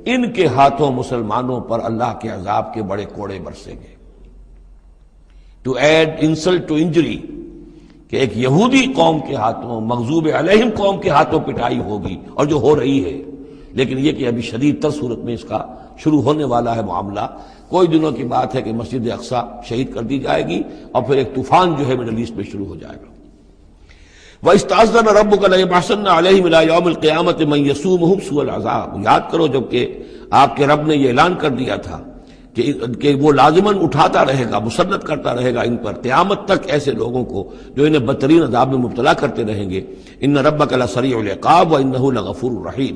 ان کے ہاتھوں مسلمانوں پر اللہ کے عذاب کے بڑے کوڑے برسیں گے۔ To add insult to injury, کہ ایک یہودی قوم کے ہاتھوں، مغضوب علیہم قوم کے ہاتھوں پٹائی ہوگی، اور جو ہو رہی ہے، لیکن یہ کہ ابھی شدید تر صورت میں اس کا شروع ہونے والا ہے معاملہ۔ کوئی دنوں کی بات ہے کہ مسجد اقصی شہید کر دی جائے گی، اور پھر ایک طوفان جو ہے مڈل ایسٹ میں شروع ہو جائے گا۔ وَإِسْتَأْذَنَ رَبُّكَ لَيَبْعَثَنَّ عَلَيْهِمْ إِلَىٰ يَوْمِ الْقِيَامَةِ مَن يَسُومُهُمْ سُوءَ الْعَذَابِ، یاد کرو جب کہ آپ کے رب نے یہ اعلان کر دیا تھا کہ وہ لازماً اٹھاتا رہے گا، مسلط کرتا رہے گا ان پر قیامت تک ایسے لوگوں کو جو انہیں بدترین عذاب میں مبتلا کرتے رہیں گے۔ إِنَّ رَبَّكَ لَسَرِيعُ الْعِقَابِ وَإِنَّهُ لَغَفُورٌ رَحِيمٌ۔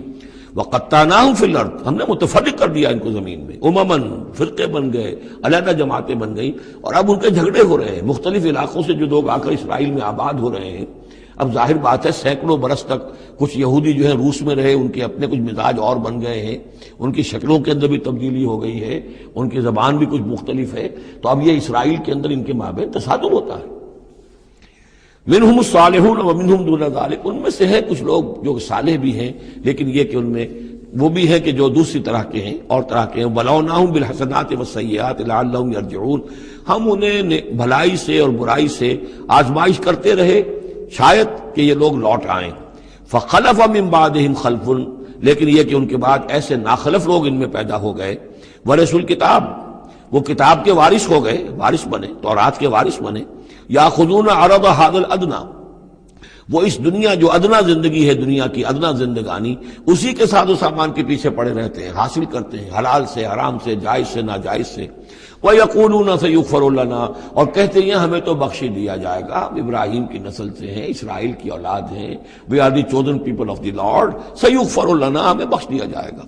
وَقَطَّعْنَاهُمْ فِي الْأَرْضِ، ہم نے متفرق کر دیا ان کو زمین میں، امماً، فرقے بن گئے، علیحدہ جماعتیں بن گئیں، اور اب ان کے جھگڑے ہو رہے ہیں، مختلف علاقوں سے جو لوگ آ کر اسرائیل میں آباد ہو رہے ہیں۔ اب ظاہر بات ہے سینکڑوں برس تک کچھ یہودی جو ہیں روس میں رہے، ان کے اپنے کچھ مزاج اور بن گئے ہیں، ان کی شکلوں کے اندر بھی تبدیلی ہو گئی ہے، ان کی زبان بھی کچھ مختلف ہے، تو اب یہ اسرائیل کے اندر ان کے مابین تصادم ہوتا ہے۔ منہم الصالحون ومنہم دون ذلک، ان میں سے ہے کچھ لوگ جو صالح بھی ہیں، لیکن یہ کہ ان میں وہ بھی ہے کہ جو دوسری طرح کے ہیں اور طرح کے ہیں۔ بلوناہم بالحسنات والسیئات لعلہم یرجعون، ہم انہیں بھلائی سے اور برائی سے آزمائش کرتے رہے شاید کہ یہ لوگ لوٹ آئیں۔ فخلف من بعدہم خلف، لیکن یہ کہ ان کے بعد ایسے ناخلف لوگ ان میں پیدا ہو گئے، ورثوا الکتاب، وہ کتاب کے وارث ہو گئے، وارث بنے، تورات کے وارث بنے۔ یاخذون عرض ھذا الادنی، وہ اس دنیا جو ادنا زندگی ہے، دنیا کی ادنا زندگانی، اسی کے ساتھ و سامان کے پیچھے پڑے رہتے ہیں، حاصل کرتے ہیں حلال سے حرام سے، جائز سے ناجائز سے۔ وَيَقُولُونَ سَيُغْفَرُ لَنَا، اور کہتے ہیں ہمیں تو بخش دیا جائے گا، ہم ابراہیم کی نسل سے ہیں، اسرائیل کی اولاد ہیں، we are the chosen people of the Lord، سَيُغْفَرُ لَنَا، ہمیں بخش دیا جائے گا۔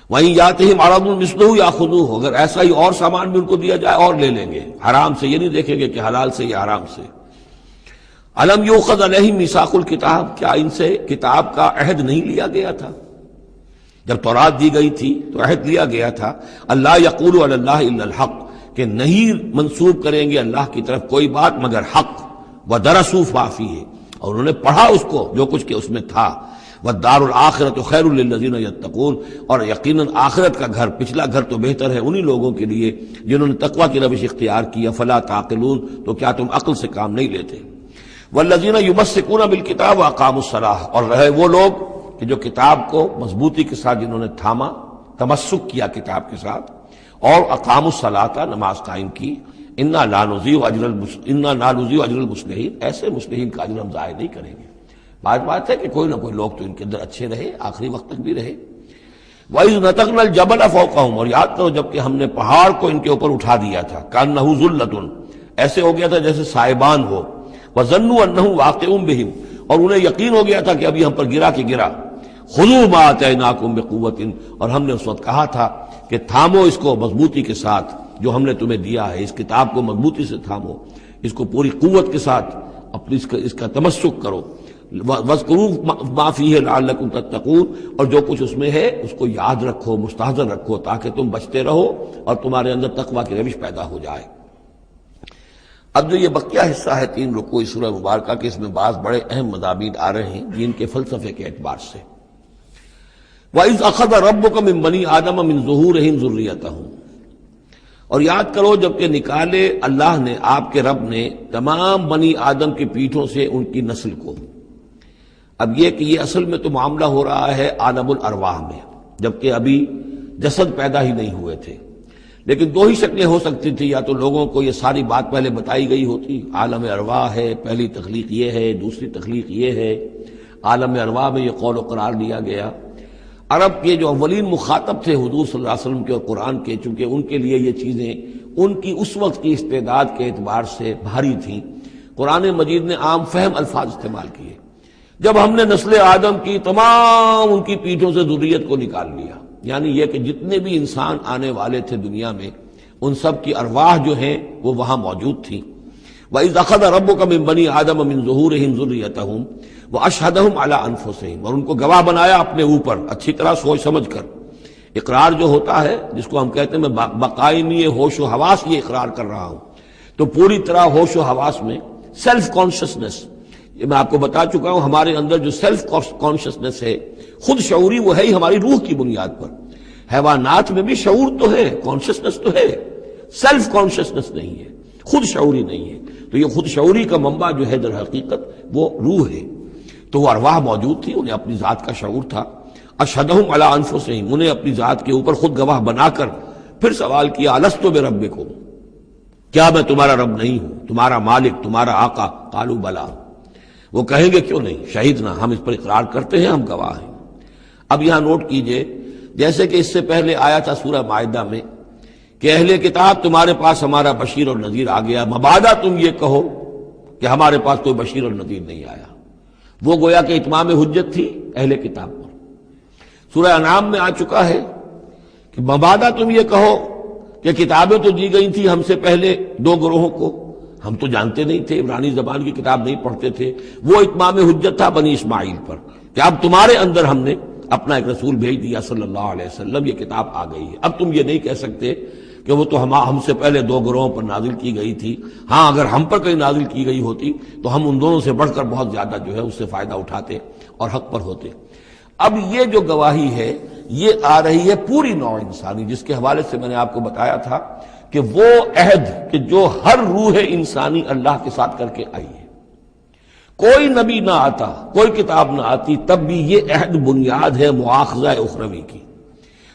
وہیں یاتہم عرض مثلہ یاخذوہ، اگر ایسا ہی اور سامان بھی ان کو دیا جائے اور لے لیں گے، حرام سے یہ نہیں دیکھیں گے کہ حلال سے یا حرام سے۔ الم یؤخذ علیہم میثاق الکتاب، کیا ان سے کتاب کا عہد نہیں لیا گیا تھا؟ جب تورات دی گئی تھی تو عہد لیا گیا تھا، اللہ یقول علی اللہ الا الحق، کہ نہیں منسوب کریں گے اللہ کی طرف کوئی بات مگر حق، ودرسوا ما فیہ، اور انہوں نے پڑھا اس کو جو کچھ کہ اس میں تھا، والدار الآخرۃ خیر للذین یتقون، اور یقیناً آخرت کا گھر، پچھلا گھر تو بہتر ہے انہی لوگوں کے لیے جنہوں نے تقوی کی روش اختیار کی، فلا تعقلون، تو کیا تم عقل سے کام نہیں لیتے؟ والذین یمسکون بالکتاب واقاموا الصلاۃ، اور رہے وہ لوگ کہ جو کتاب کو مضبوطی کے ساتھ جنہوں نے تھاما، تمسک کیا کتاب کے ساتھ، اور اقاموا الصلاۃ، نماز قائم کی، انا لا نضیع اجر المصلحین، ایسے مصلحین کا اجر ہم ضائع نہیں کریں گے۔ بات ہے کہ کوئی نہ کوئی لوگ تو ان کے اندر اچھے رہے، آخری وقت تک بھی رہے۔ وَإِذْ نَتَقْنَا الْجَبَلَ فَوْقَهُمْ، اور یاد کرو جب کہ ہم نے پہاڑ کو ان کے اوپر اٹھا دیا تھا، كَأَنَّهُ ذُلَّةٌ، ایسے ہو گیا تھا جیسے سائبان ہو، وَظَنُّوا أَنَّهُ واقع بِهِمْ، اور انہیں یقین ہو گیا تھا کہ ابھی ہم پر گرا کہ گرا، خُذُوا مَا آتَيْنَاكُمْ بِقُوَّةٍ، اور ہم نے اس وقت کہا تھا کہ تھامو اس کو مضبوطی کے ساتھ جو ہم نے تمہیں دیا ہے، اس کتاب کو مضبوطی سے تھامو، اس کو پوری قوت کے ساتھ اپنی اس کا تمسک کرو، وَاذْكُرُوا مَا فِيهِ لَعَلَّكُمْ تَتَّقُونَ، اور جو کچھ اس میں ہے اس کو یاد رکھو، مستحضر رکھو، تاکہ تم بچتے رہو اور تمہارے اندر تقوی کی روش پیدا ہو جائے۔ اب جو یہ بقیہ حصہ ہے 3 رکوع اس سورہ مبارکہ کے، اس میں بعض بڑے اہم مضامین آ رہے ہیں دین کے فلسفے کے اعتبار سے۔ وَإِذْ أَخَذَ رَبُّكَ مِن بَنِي آدَمَ مِن ظُهُورِهِمْ ذُرِّيَّتَهُمْ، اور یاد کرو جب کہ نکالے اللہ نے، آپ کے رب نے، تمام بنی آدم کی پیٹھوں سے ان کی نسل کو۔ اب یہ کہ یہ اصل میں تو معاملہ ہو رہا ہے عالم الارواح میں، جبکہ ابھی جسد پیدا ہی نہیں ہوئے تھے، لیکن 2 ہی شکلیں ہو سکتی تھی، یا تو لوگوں کو یہ ساری بات پہلے بتائی گئی ہوتی، عالم ارواح ہے، پہلی تخلیق یہ ہے، دوسری تخلیق یہ ہے، عالم ارواح میں یہ قول و قرار دیا گیا۔ عرب کے جو اولین مخاطب تھے حضور صلی اللہ علیہ وسلم کے اور قرآن کے، چونکہ ان کے لیے یہ چیزیں ان کی اس وقت کی استعداد کے اعتبار سے بھاری تھیں، قرآن مجید نے عام فہم الفاظ استعمال کیے۔ جب ہم نے نسل آدم کی تمام ان کی پیٹھوں سے ذریت کو نکال لیا، یعنی یہ کہ جتنے بھی انسان آنے والے تھے دنیا میں، ان سب کی ارواح جو ہیں وہ وہاں موجود تھیں۔ وَإِذْ أَخَذَ رَبُّكَ مِن بَنِي آدَمَ مِن ظُهُورِهِمْ ذُرِّيَّتَهُمْ وَأَشْهَدَهُمْ عَلَىٰ أَنفُسِهِمْ، اور ان کو گواہ بنایا اپنے اوپر، اچھی طرح سوچ سمجھ کر۔ اقرار جو ہوتا ہے جس کو ہم کہتے ہیں میں بقائمی ہوش و حواس یہ اقرار کر رہا ہوں، تو پوری طرح ہوش و حواس میں سیلف کانشسنس، یہ میں آپ کو بتا چکا ہوں، ہمارے اندر جو سیلف کانشسنس ہے، خود شعوری، وہ ہے ہی ہماری روح کی بنیاد پر۔ حیوانات میں بھی شعور تو ہے، کانشسنس تو ہے، سیلف کانشسنس نہیں ہے، خود شعوری نہیں ہے۔ تو یہ خود شعوری کا منبع جو ہے در حقیقت وہ روح ہے۔ تو وہ ارواح موجود تھی، انہیں اپنی ذات کا شعور تھا۔ اشہدہم علی انفسہم، انہیں اپنی ذات کے اوپر خود گواہ بنا کر پھر سوال کیا، الستو بربکم، کیا میں تمہارا رب نہیں ہوں، تمہارا مالک، تمہارا آقا؟ قالوا بلا، وہ کہیں گے کیوں نہیں، شہیدنا، ہم اس پر اقرار کرتے ہیں، ہم گواہ ہیں۔ اب یہاں نوٹ کیجئے، جیسے کہ اس سے پہلے آیا تھا سورہ مائدہ میں کہ اہل کتاب تمہارے پاس ہمارا بشیر اور نذیر آ گیا، مبادا تم یہ کہو کہ ہمارے پاس کوئی بشیر اور نذیر نہیں آیا۔ وہ گویا کہ اتمام حجت تھی اہل کتاب پر۔ سورہ انعام میں آ چکا ہے کہ مبادا تم یہ کہو کہ کتابیں تو دی گئی تھی ہم سے پہلے 2 گروہوں کو، ہم تو جانتے نہیں تھے، عبرانی زبان کی کتاب نہیں پڑھتے تھے، وہ اتمام حجت تھا بنی اسماعیل پر کہ اب تمہارے اندر ہم نے اپنا ایک رسول بھیج دیا صلی اللہ علیہ وسلم، یہ کتاب آ گئی ہے۔ اب تم یہ نہیں کہہ سکتے کہ وہ تو ہم سے پہلے 2 گروہوں پر نازل کی گئی تھی، ہاں اگر ہم پر کہیں نازل کی گئی ہوتی تو ہم ان دونوں سے بڑھ کر بہت زیادہ جو ہے اس سے فائدہ اٹھاتے اور حق پر ہوتے۔ اب یہ جو گواہی ہے یہ آ رہی ہے پوری نوع انسانی، جس کے حوالے سے میں نے آپ کو بتایا تھا کہ وہ عہد کہ جو ہر روح انسانی اللہ کے ساتھ کر کے آئی ہے، کوئی نبی نہ آتا، کوئی کتاب نہ آتی، تب بھی یہ عہد بنیاد ہے مؤاخذہ اخروی کی،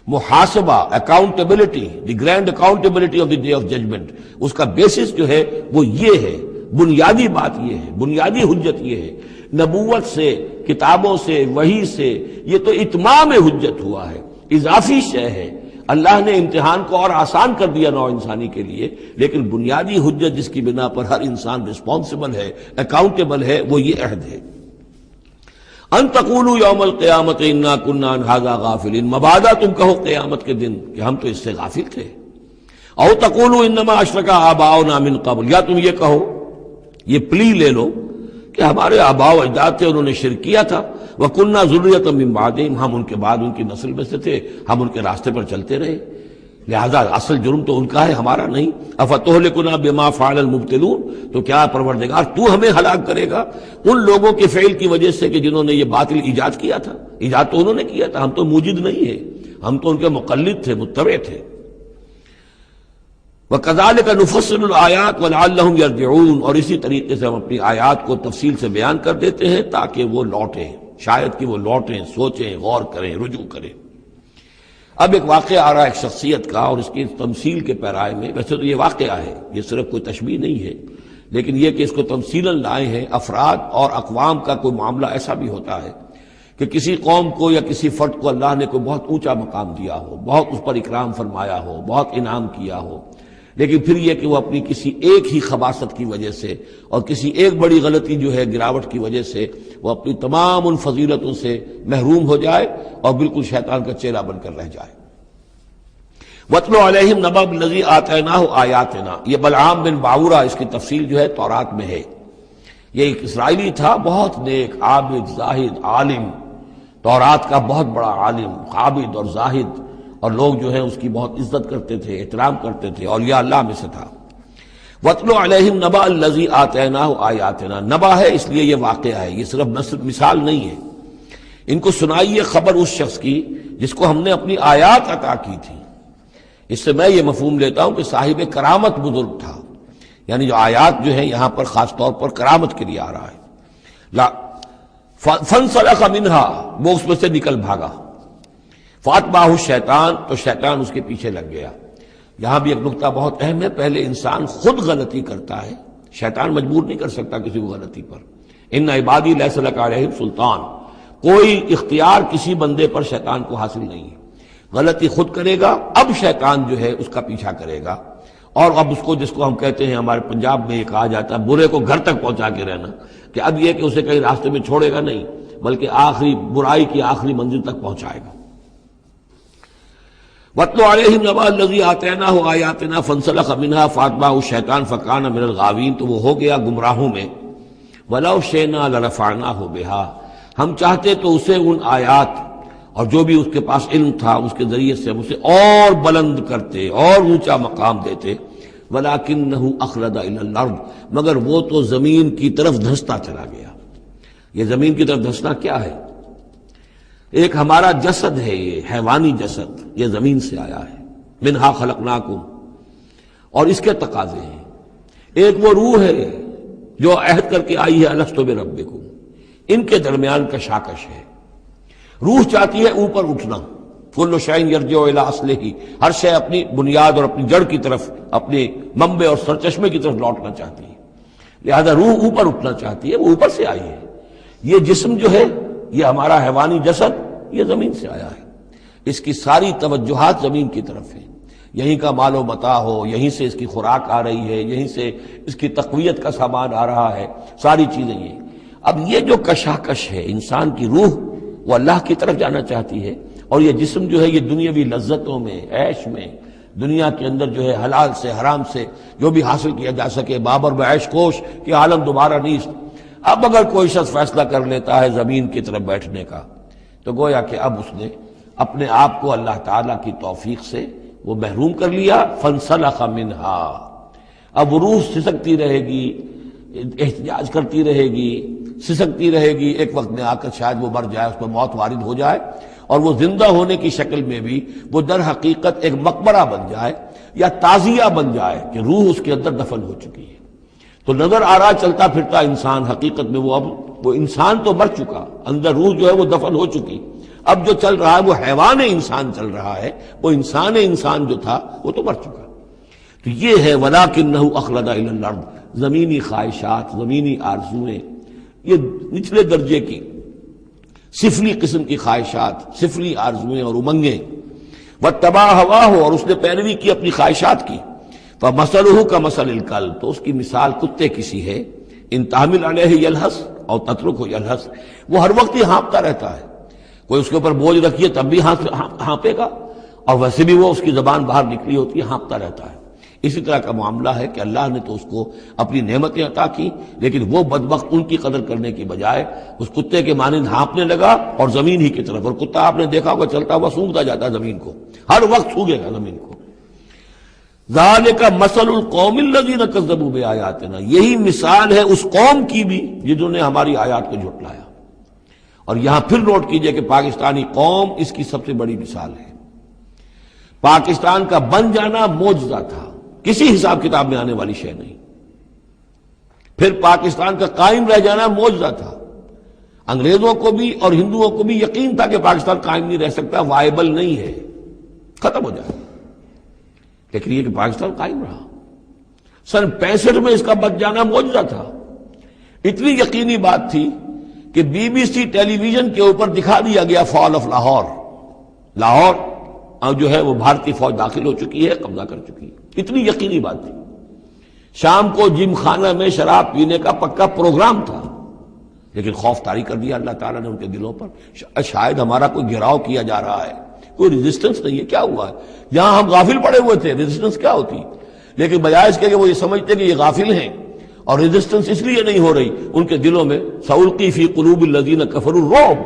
محاسبہ، accountability, the grand accountability of the day of judgement, اس کا بیسس جو ہے وہ یہ ہے۔ بنیادی بات یہ ہے، بنیادی حجت یہ ہے، نبوت سے، کتابوں سے، وحی سے، یہ تو اتمام حجت ہوا ہے، اضافی شے ہے۔ اللہ نے امتحان کو اور آسان کر دیا نوع انسانی کے لیے، لیکن بنیادی حجت جس کی بنا پر ہر انسان رسپانسبل ہے، اکاؤنٹیبل ہے، وہ یہ عہد ہے۔ ان تقولوا یوم القیامت انا کنا عن ھذا غافلین، مبادا تم کہو قیامت کے دن کہ ہم تو اس سے غافل تھے۔ او تقولوا انما اشرک آباؤنا من قبل، یا تم یہ کہو، یہ پلی لے لو کہ ہمارے آباء و اجداد تھے، انہوں نے شرک کیا تھا، وَكُنَّا ذُرِّيَّةً مِّن بَعْدِهِمْ، ہم ان کے بعد ان کی نسل میں سے تھے، ہم ان کے راستے پر چلتے رہے، لہذا اصل جرم تو ان کا ہے، ہمارا نہیں۔ أَفَتُهْلِكُنَا بِمَا فَعَلَ الْمُبْطِلُونَ، تو کیا پروردگار تو ہمیں ہلاک کرے گا ان لوگوں کے فعل کی وجہ سے کہ جنہوں نے یہ باطل ایجاد کیا تھا؟ ایجاد تو انہوں نے کیا تھا، ہم تو موجد نہیں ہیں، ہم تو ان کے مقلد تھے، متبع تھے۔ وَكَذَلِكَ نُفَصِّلُ الْآيَاتِ وَلَعَلَّهُمْ يَرْجِعُونَ، اور اسی طریقے سے ہم اپنی آیات کو تفصیل سے بیان کر دیتے ہیں تاکہ وہ لوٹیں، شاید کہ وہ لوٹیں، سوچیں، غور کریں، رجوع کریں۔ اب ایک واقعہ آ رہا ہے ایک شخصیت کا، اور اس کی تمثیل کے پیرائے میں، ویسے تو یہ واقعہ ہے، یہ صرف کوئی تشبیہ نہیں ہے، لیکن یہ کہ اس کو تمثیلاً لائے ہیں۔ افراد اور اقوام کا کوئی معاملہ ایسا بھی ہوتا ہے کہ کسی قوم کو یا کسی فرد کو اللہ نے کوئی بہت اونچا مقام دیا ہو، بہت اس پر اکرام فرمایا ہو، بہت انعام کیا ہو، لیکن پھر یہ کہ وہ اپنی کسی ایک ہی خباثت کی وجہ سے اور کسی ایک بڑی غلطی جو ہے گراوٹ کی وجہ سے وہ اپنی تمام ان فضیلتوں سے محروم ہو جائے اور بالکل شیطان کا چیلا بن کر رہ جائے۔ وَاتْلُ عَلَيْهِمْ نَبَأَ الَّذِي آتَيْنَاهُ آيَاتِنَا، یہ بلعام بن باورہ، اس کی تفصیل جو ہے تورات میں ہے۔ یہ ایک اسرائیلی تھا، بہت نیک، عابد، زاہد، عالم، تورات کا بہت بڑا عالم، عابد اور زاہد، اور لوگ جو ہیں اس کی بہت عزت کرتے تھے، احترام کرتے تھے، اور یہ اللہ میں سے تھا۔ وَاتْلُ عَلَيْهِمْ نَبَأَ الَّذِي آتَيْنَاهُ آيَاتِنَا، نبأ ہے اس لیے یہ واقعہ ہے، یہ صرف مثال نہیں ہے۔ ان کو سنائیے خبر اس شخص کی جس کو ہم نے اپنی آیات عطا کی تھی۔ اس سے میں یہ مفہوم لیتا ہوں کہ صاحب کرامت بزرگ تھا، یعنی جو آیات جو ہیں یہاں پر خاص طور پر کرامت کے لیے آ رہا ہے۔ فَانْسَلَخَ مِنْهَا، وہ اس میں سے نکل بھاگا۔ فَأَتْبَعَهُ الشَّيْطَانُ، تو شیطان اس کے پیچھے لگ گیا۔ یہاں بھی ایک نکتہ بہت اہم ہے، پہلے انسان خود غلطی کرتا ہے، شیطان مجبور نہیں کر سکتا کسی کو غلطی پر۔ إِنَّ عِبَادِي لَيْسَ لَكَ عَلَيْهِمْ سُلْطَانٌ، کوئی اختیار کسی بندے پر شیطان کو حاصل نہیں ہے۔ غلطی خود کرے گا، اب شیطان جو ہے اس کا پیچھا کرے گا، اور اب اس کو، جس کو ہم کہتے ہیں ہمارے پنجاب میں یہ کہا جاتا ہے برے کو گھر تک پہنچا کے رہنا، کہ اب یہ کہ اسے کہیں راستے میں چھوڑے گا نہیں، بلکہ آخری برائی کی آخری منزل تک پہنچائے گا۔ وَاتْلُ عَلَيْهِمْ نَبَأَ الَّذِي آتَيْنَاهُ آيَاتِنَا فَانْسَلَخَ مِنْهَا فَأَتْبَعَهُ الشَّيْطَانُ فَكَانَ مِنَ الْغَاوِينَ، تو وہ ہو گیا گمراہوں میں۔ وَلَوْ شِئْنَا لَرَفَعْنَاهُ بِهَا، ہم چاہتے تو اسے ان آیات اور جو بھی اس کے پاس علم تھا اس کے ذریعے سے ہم اسے اور بلند کرتے اور اونچا مقام دیتے۔ وَلَكِنَّهُ أَخْلَدَ إِلَى الْأَرْضِ، مگر وہ تو زمین کی طرف دھنستا چلا گیا۔ یہ زمین کی طرف دھنسنا کیا ہے؟ ایک ہمارا جسد ہے، یہ حیوانی جسد، یہ زمین سے آیا ہے، منہا خلقناکم، اور اس کے تقاضے ہیں۔ ایک وہ روح ہے جو عہد کر کے آئی ہے الستو بربکم، ان کے درمیان کشاکش ہے۔ روح چاہتی ہے اوپر اٹھنا، کل شیء یرجع الی اصلہ، ہر شے اپنی بنیاد اور اپنی جڑ کی طرف، اپنے منبع اور سرچشمے کی طرف لوٹنا چاہتی ہے، لہذا روح اوپر اٹھنا چاہتی ہے، وہ اوپر سے آئی ہے۔ یہ جسم جو ہے، یہ ہمارا حیوانی جسد، یہ زمین سے آیا ہے، اس کی ساری توجہات زمین کی طرف ہیں، یہیں کا مال و متاع ہو، یہیں سے اس کی خوراک آ رہی ہے، یہیں سے اس کی تقویت کا سامان آ رہا ہے، ساری چیزیں یہ۔ اب یہ جو کشاکش ہے، انسان کی روح وہ اللہ کی طرف جانا چاہتی ہے، اور یہ جسم جو ہے یہ دنیاوی لذتوں میں، عیش میں، دنیا کے اندر جو ہے حلال سے حرام سے جو بھی حاصل کیا جا سکے، بابر بعیش کوش کہ عالم دوبارہ نیست۔ اب اگر کوئی شخص فیصلہ کر لیتا ہے زمین کی طرف بیٹھنے کا، تو گویا کہ اب اس نے اپنے آپ کو اللہ تعالیٰ کی توفیق سے وہ محروم کر لیا۔ فانسلخ منہا، اب وہ روح سسکتی رہے گی، احتجاج کرتی رہے گی، سسکتی رہے گی، ایک وقت میں آ کر شاید وہ مر جائے، اس پر موت وارد ہو جائے، اور وہ زندہ ہونے کی شکل میں بھی وہ در حقیقت ایک مقبرہ بن جائے یا تعزیہ بن جائے کہ روح اس کے اندر دفن ہو چکی ہے۔ تو نظر آ رہا چلتا پھرتا انسان، حقیقت میں وہ انسان تو مر چکا، اندر روح جو ہے وہ دفن ہو چکی، اب جو چل رہا ہے وہ حیوان انسان چل رہا ہے، وہ انسان جو تھا وہ تو مر چکا۔ تو یہ ہے وَلَٰكِنَّهُ أَخْلَدَ إِلَى الْأَرْضِ، زمینی خواہشات، زمینی آرزویں، یہ نچلے درجے کی سفلی قسم کی خواہشات، سفلی آرزویں اور امنگیں، وَاتَّبَعَ هَوَاهُ، اور اس نے پیروی کی اپنی خواہشات کی، فَمَثَلُهُ كَمَثَلِ الْكَلْبِ، تو اس کی مثال کتے کی سی ہے، ان تحمل علیہ یلہس اور تترکہ یلہس، وہ ہر وقت ہی ہانپتا رہتا ہے، کوئی اس کے اوپر بوجھ رکھیے تب بھی ہانپے گا، اور ویسے بھی وہ اس کی زبان باہر نکلی ہوتی ہے، ہانپتا رہتا ہے۔ اسی طرح کا معاملہ ہے کہ اللہ نے تو اس کو اپنی نعمتیں عطا کی، لیکن وہ بدبخت ان کی قدر کرنے کی بجائے اس کتے کے مانند ہانپنے لگا اور زمین ہی کی طرف، اور کتا آپ نے دیکھا ہوگا چلتا ہوا سونگتا جاتا ہے زمین کو، ہر وقت سونگے گا زمین کو۔ ذالک مثل القوم الذین کذبوا بآیاتنا، یہی مثال ہے اس قوم کی بھی جنہوں نے ہماری آیات کو جھٹلایا۔ اور یہاں پھر نوٹ کیجئے کہ پاکستانی قوم اس کی سب سے بڑی مثال ہے۔ پاکستان کا بن جانا معجزہ تھا، کسی حساب کتاب میں آنے والی شے نہیں۔ پھر پاکستان کا قائم رہ جانا معجزہ تھا، انگریزوں کو بھی اور ہندوؤں کو بھی یقین تھا کہ پاکستان قائم نہیں رہ سکتا، وائبل نہیں ہے، ختم ہو جائے، لیکن یہ کہ پاکستان قائم رہا۔ سن 65 میں اس کا بچ جانا معجزہ تھا، اتنی یقینی بات تھی کہ BBC ٹیلی ویژن کے اوپر دکھا دیا گیا فال آف لاہور، لاہور اب جو ہے وہ بھارتی فوج داخل ہو چکی ہے، قبضہ کر چکی ہے، اتنی یقینی بات تھی۔ شام کو جم خانہ میں شراب پینے کا پکا پروگرام تھا، لیکن خوف طاری کر دیا اللہ تعالیٰ نے ان کے دلوں پر، شاید ہمارا کوئی گھیراؤ کیا جا رہا ہے، کوئی ریزسٹنس نہیں ہے، کیا ہوا ہے؟ یہاں ہم غافل پڑے ہوئے تھے، ریزسٹنس کیا ہوتی؟ لیکن بجائے اس کے کہ وہ یہ سمجھتے کہ یہ غافل ہیں، اور ریزسٹنس اس لیے نہیں ہو رہی، ان کے دلوں میں سألقی فی قلوب الذین کفروا الرعب،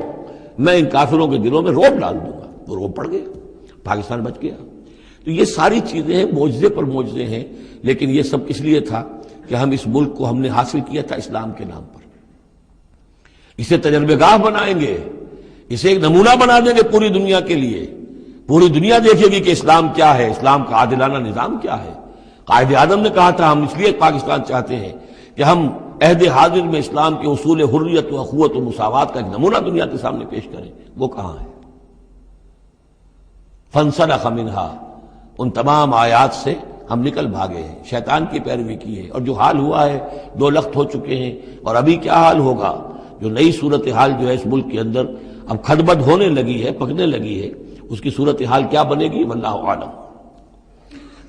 میں ان کافروں کے دلوں میں رعب ڈال دوں گا، وہ رعب پڑ گیا، پاکستان بچ گیا۔ تو یہ ساری چیزیں ہیں، معجزے پر معجزے ہیں، لیکن یہ سب اس لیے تھا کہ ہم اس ملک کو ہم نے حاصل کیا تھا اسلام کے نام پر، اسے تجربہ گاہ بنائیں گے، اسے ایک نمونہ بنا دیں گے پوری دنیا کے لیے، پوری دنیا دیکھے گی کہ اسلام کیا ہے، اسلام کا عادلانہ نظام کیا ہے۔ قائد اعظم نے کہا تھا ہم اس لیے پاکستان چاہتے ہیں کہ ہم عہد حاضر میں اسلام کے اصول حریت و اخوت و مساوات کا ایک نمونہ دنیا کے سامنے پیش کریں، وہ کہاں ہے؟ فانسلخ منہا، ان تمام آیات سے ہم نکل بھاگے ہیں، شیطان کی پیروی کی ہے، اور جو حال ہوا ہے 2 لخت ہو چکے ہیں، اور ابھی کیا حال ہوگا، جو نئی صورتحال جو ہے اس ملک کے اندر اب کھدبد ہونے لگی ہے، پکنے لگی ہے، اس کی صورتحال کیا بنے گی واللہ اعلم۔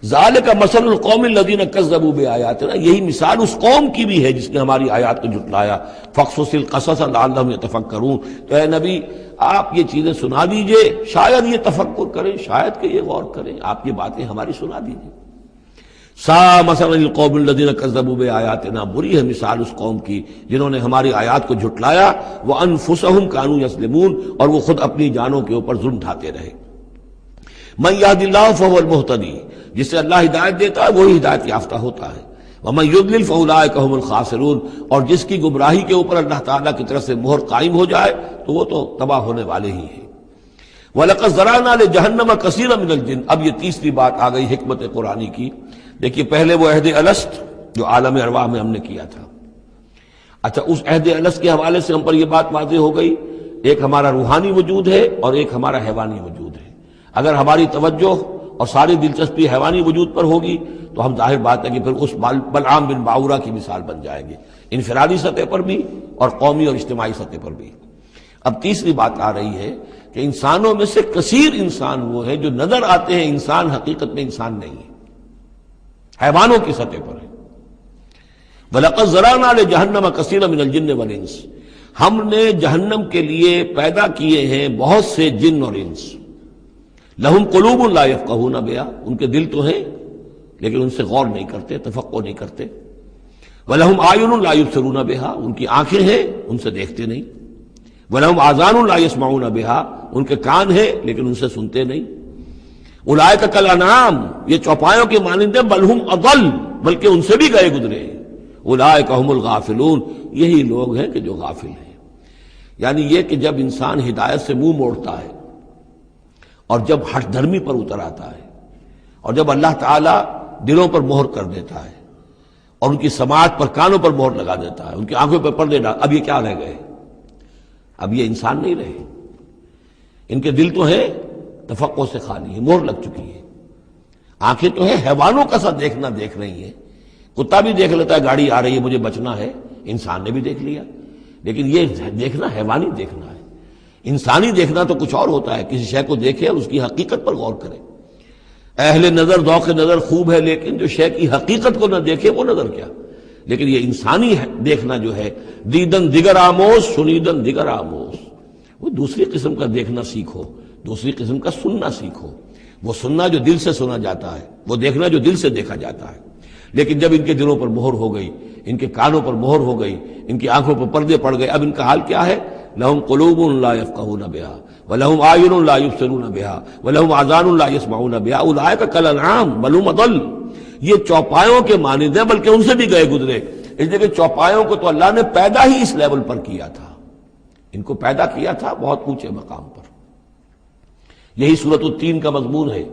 ذالک مثل القوم الذین کذبوا بآیاتنا، یہی مثال اس قوم کی بھی ہے جس نے ہماری آیات کو جھٹلایا۔ فاقصص القصص لعلہم یتفکرون، تو اے نبی آپ یہ چیزیں سنا دیجئے، شاید یہ تفکر کریں، شاید کہ یہ غور کریں، آپ یہ باتیں ہماری سنا دیجئے۔ سا مثلا القوم الذین کذبوا بآیاتنا، بری ہے مثال اس قوم کی جنہوں نے ہماری آیات کو جھٹلایا، وانفسہم کانوا یظلمون، اور وہ خود اپنی جانوں کے اوپر ظلم ڈھاتے رہے۔ من یہد اللہ فہو المہتدی، جسے اللہ ہدایت دیتا ہے وہی ہدایت یافتہ ہوتا ہے، ومن یضلل فاولئک هم الخاسرون، اور جس کی گمراہی کے اوپر اللہ تعالیٰ کی طرف سے مہر قائم ہو جائے تو وہ تو تباہ ہونے والے ہی ہیں۔ وَلَقَدْ ذَرَأْنَا لِجَهَنَّمَ كَثِيرًا مِنَ الْجِنِّ، اب یہ تیسری بات آ گئی حکمت قرآنی کی۔ دیکھیے پہلے وہ عہد الست جو عالم ارواح میں ہم نے کیا تھا، اچھا اس عہد الست کے حوالے سے ہم پر یہ بات واضح ہو گئی، ایک ہمارا روحانی وجود ہے اور ایک ہمارا حیوانی وجود ہے۔ اگر ہماری توجہ اور ساری دلچسپی حیوانی وجود پر ہوگی تو ہم ظاہر بات ہے کہ پھر اس بلعام بن باورا کی مثال بن جائیں گے، انفرادی سطح پر بھی اور قومی اور اجتماعی سطح پر بھی۔ اب تیسری بات آ رہی ہے کہ انسانوں میں سے کثیر انسان وہ ہیں جو نظر آتے ہیں انسان، حقیقت میں انسان نہیں ہے، حیوانوں کی سطح پر ہے۔ وَلَقَدْ ذَرَأْنَا لِجَهَنَّمَ كَثِيرًا مِنَ الْجِنِّ وَالْإِنسِ، ہم نے جہنم کے لیے پیدا کیے ہیں بہت سے جن اور انس۔ لہم قلوب لا یفقہون بہا، ان کے دل تو ہیں لیکن ان سے غور نہیں کرتے، تفقہ نہیں کرتے۔ وَلَهُمْ أَعْيُنٌ لَا يُبْصِرُونَ بِهَا، ان کی آنکھیں ہیں ان سے دیکھتے نہیں۔ وَلَهُمْ آذَانٌ لَا يَسْمَعُونَ بِهَا، ان کے کان ہیں لیکن ان سے سنتے نہیں۔ اولئک کالانعام، یہ چوپایوں کے مانند ہیں، بل ہم اضل، بلکہ ان سے بھی گئے گزرے ہیں۔ اولئک هم الغافلون، یہی لوگ ہیں کہ جو غافل ہیں۔ یعنی یہ کہ جب انسان ہدایت سے منہ موڑتا ہے اور جب ہٹ دھرمی پر اتر آتا ہے اور جب اللہ تعالیٰ دلوں پر مہر کر دیتا ہے اور ان کی سماعت پر کانوں پر مہر لگا دیتا ہے، ان کی آنکھوں پر پردے ڈال، اب یہ کیا رہ گئے؟ اب یہ انسان نہیں رہے، ان کے دل تو ہیں تفقہ سے خالی ہے، مہر لگ چکی ہے۔ آنکھیں تو ہے حیوانوں کا سا دیکھنا دیکھ رہی ہیں. کتا بھی دیکھ لیتا ہے گاڑی آ رہی ہے مجھے بچنا ہے، انسان نے بھی دیکھ لیا. لیکن یہ دیکھنا حیوانی دیکھنا ہے. انسانی دیکھنا تو کچھ اور ہوتا ہے، کسی شے کو دیکھے اور اس کی حقیقت پر غور کرے. اہل نظر ذوق نظر خوب ہے، لیکن جو شے کی حقیقت کو نہ دیکھے وہ نظر کیا. لیکن یہ انسانی دیکھنا جو ہے، دیدن دیگر آموز شنیدن دیگر آموز، وہ دوسری قسم کا دیکھنا سیکھو، دوسری قسم کا سننا سیکھو. وہ سننا جو دل سے سنا جاتا ہے، وہ دیکھنا جو دل سے دیکھا جاتا ہے. لیکن جب ان کے دلوں پر مہر ہو گئی، ان کے کانوں پر مہر ہو گئی، ان کی آنکھوں پر پردے پڑ گئے، اب ان کا حال کیا ہے؟ لہم قلوب لا یفقہون بہا ولہم اعین لا یبصرون بہا ولہم آذان لا یسمعون بہا اولئک کالانعام بل هم اضل. یہ چوپایوں کے مانند ہیں، بلکہ ان سے بھی گئے گزرے. اس لیے کہ چوپایوں کو تو اللہ نے پیدا ہی اس لیول پر کیا تھا، ان کو پیدا کیا تھا بہت اونچے مقام پر. یہی سورۃ التین کا مضمون ہے،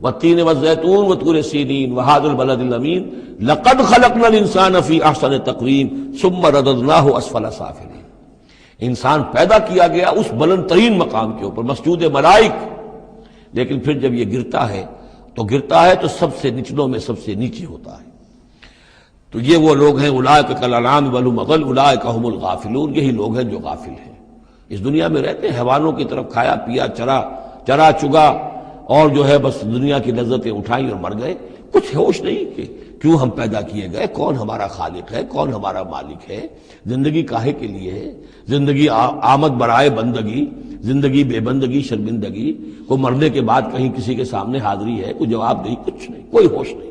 والتین والزیتون وطور سینین وہذا البلد الامین لقد خلقنا الانسان فی احسن تقویم ثم رددناہ اسفل سافلین. انسان پیدا کیا گیا اس بلند ترین مقام کے اوپر، مسجود ملائک. لیکن پھر جب یہ گرتا ہے تو سب سے نچلوں میں سب سے نیچے ہوتا ہے. تو یہ وہ لوگ ہیں اولئک کالانعام بل هم اضل اولئک هم الغافلون. یہی لوگ ہیں جو غافل ہیں، اس دنیا میں رہتے ہیں حیوانوں کی طرف، کھایا پیا چرا چگا اور جو ہے بس دنیا کی لذتیں اٹھائیں اور مر گئے. کچھ ہوش نہیں کہ کیوں ہم پیدا کیے گئے، کون ہمارا خالق ہے، کون ہمارا مالک ہے، زندگی کاہے کے لیے ہے، زندگی آمد برائے بندگی، زندگی بے بندگی شرمندگی، کو مرنے کے بعد کہیں کسی کے سامنے حاضری ہے، کوئی جواب نہیں، کچھ نہیں، کوئی ہوش نہیں.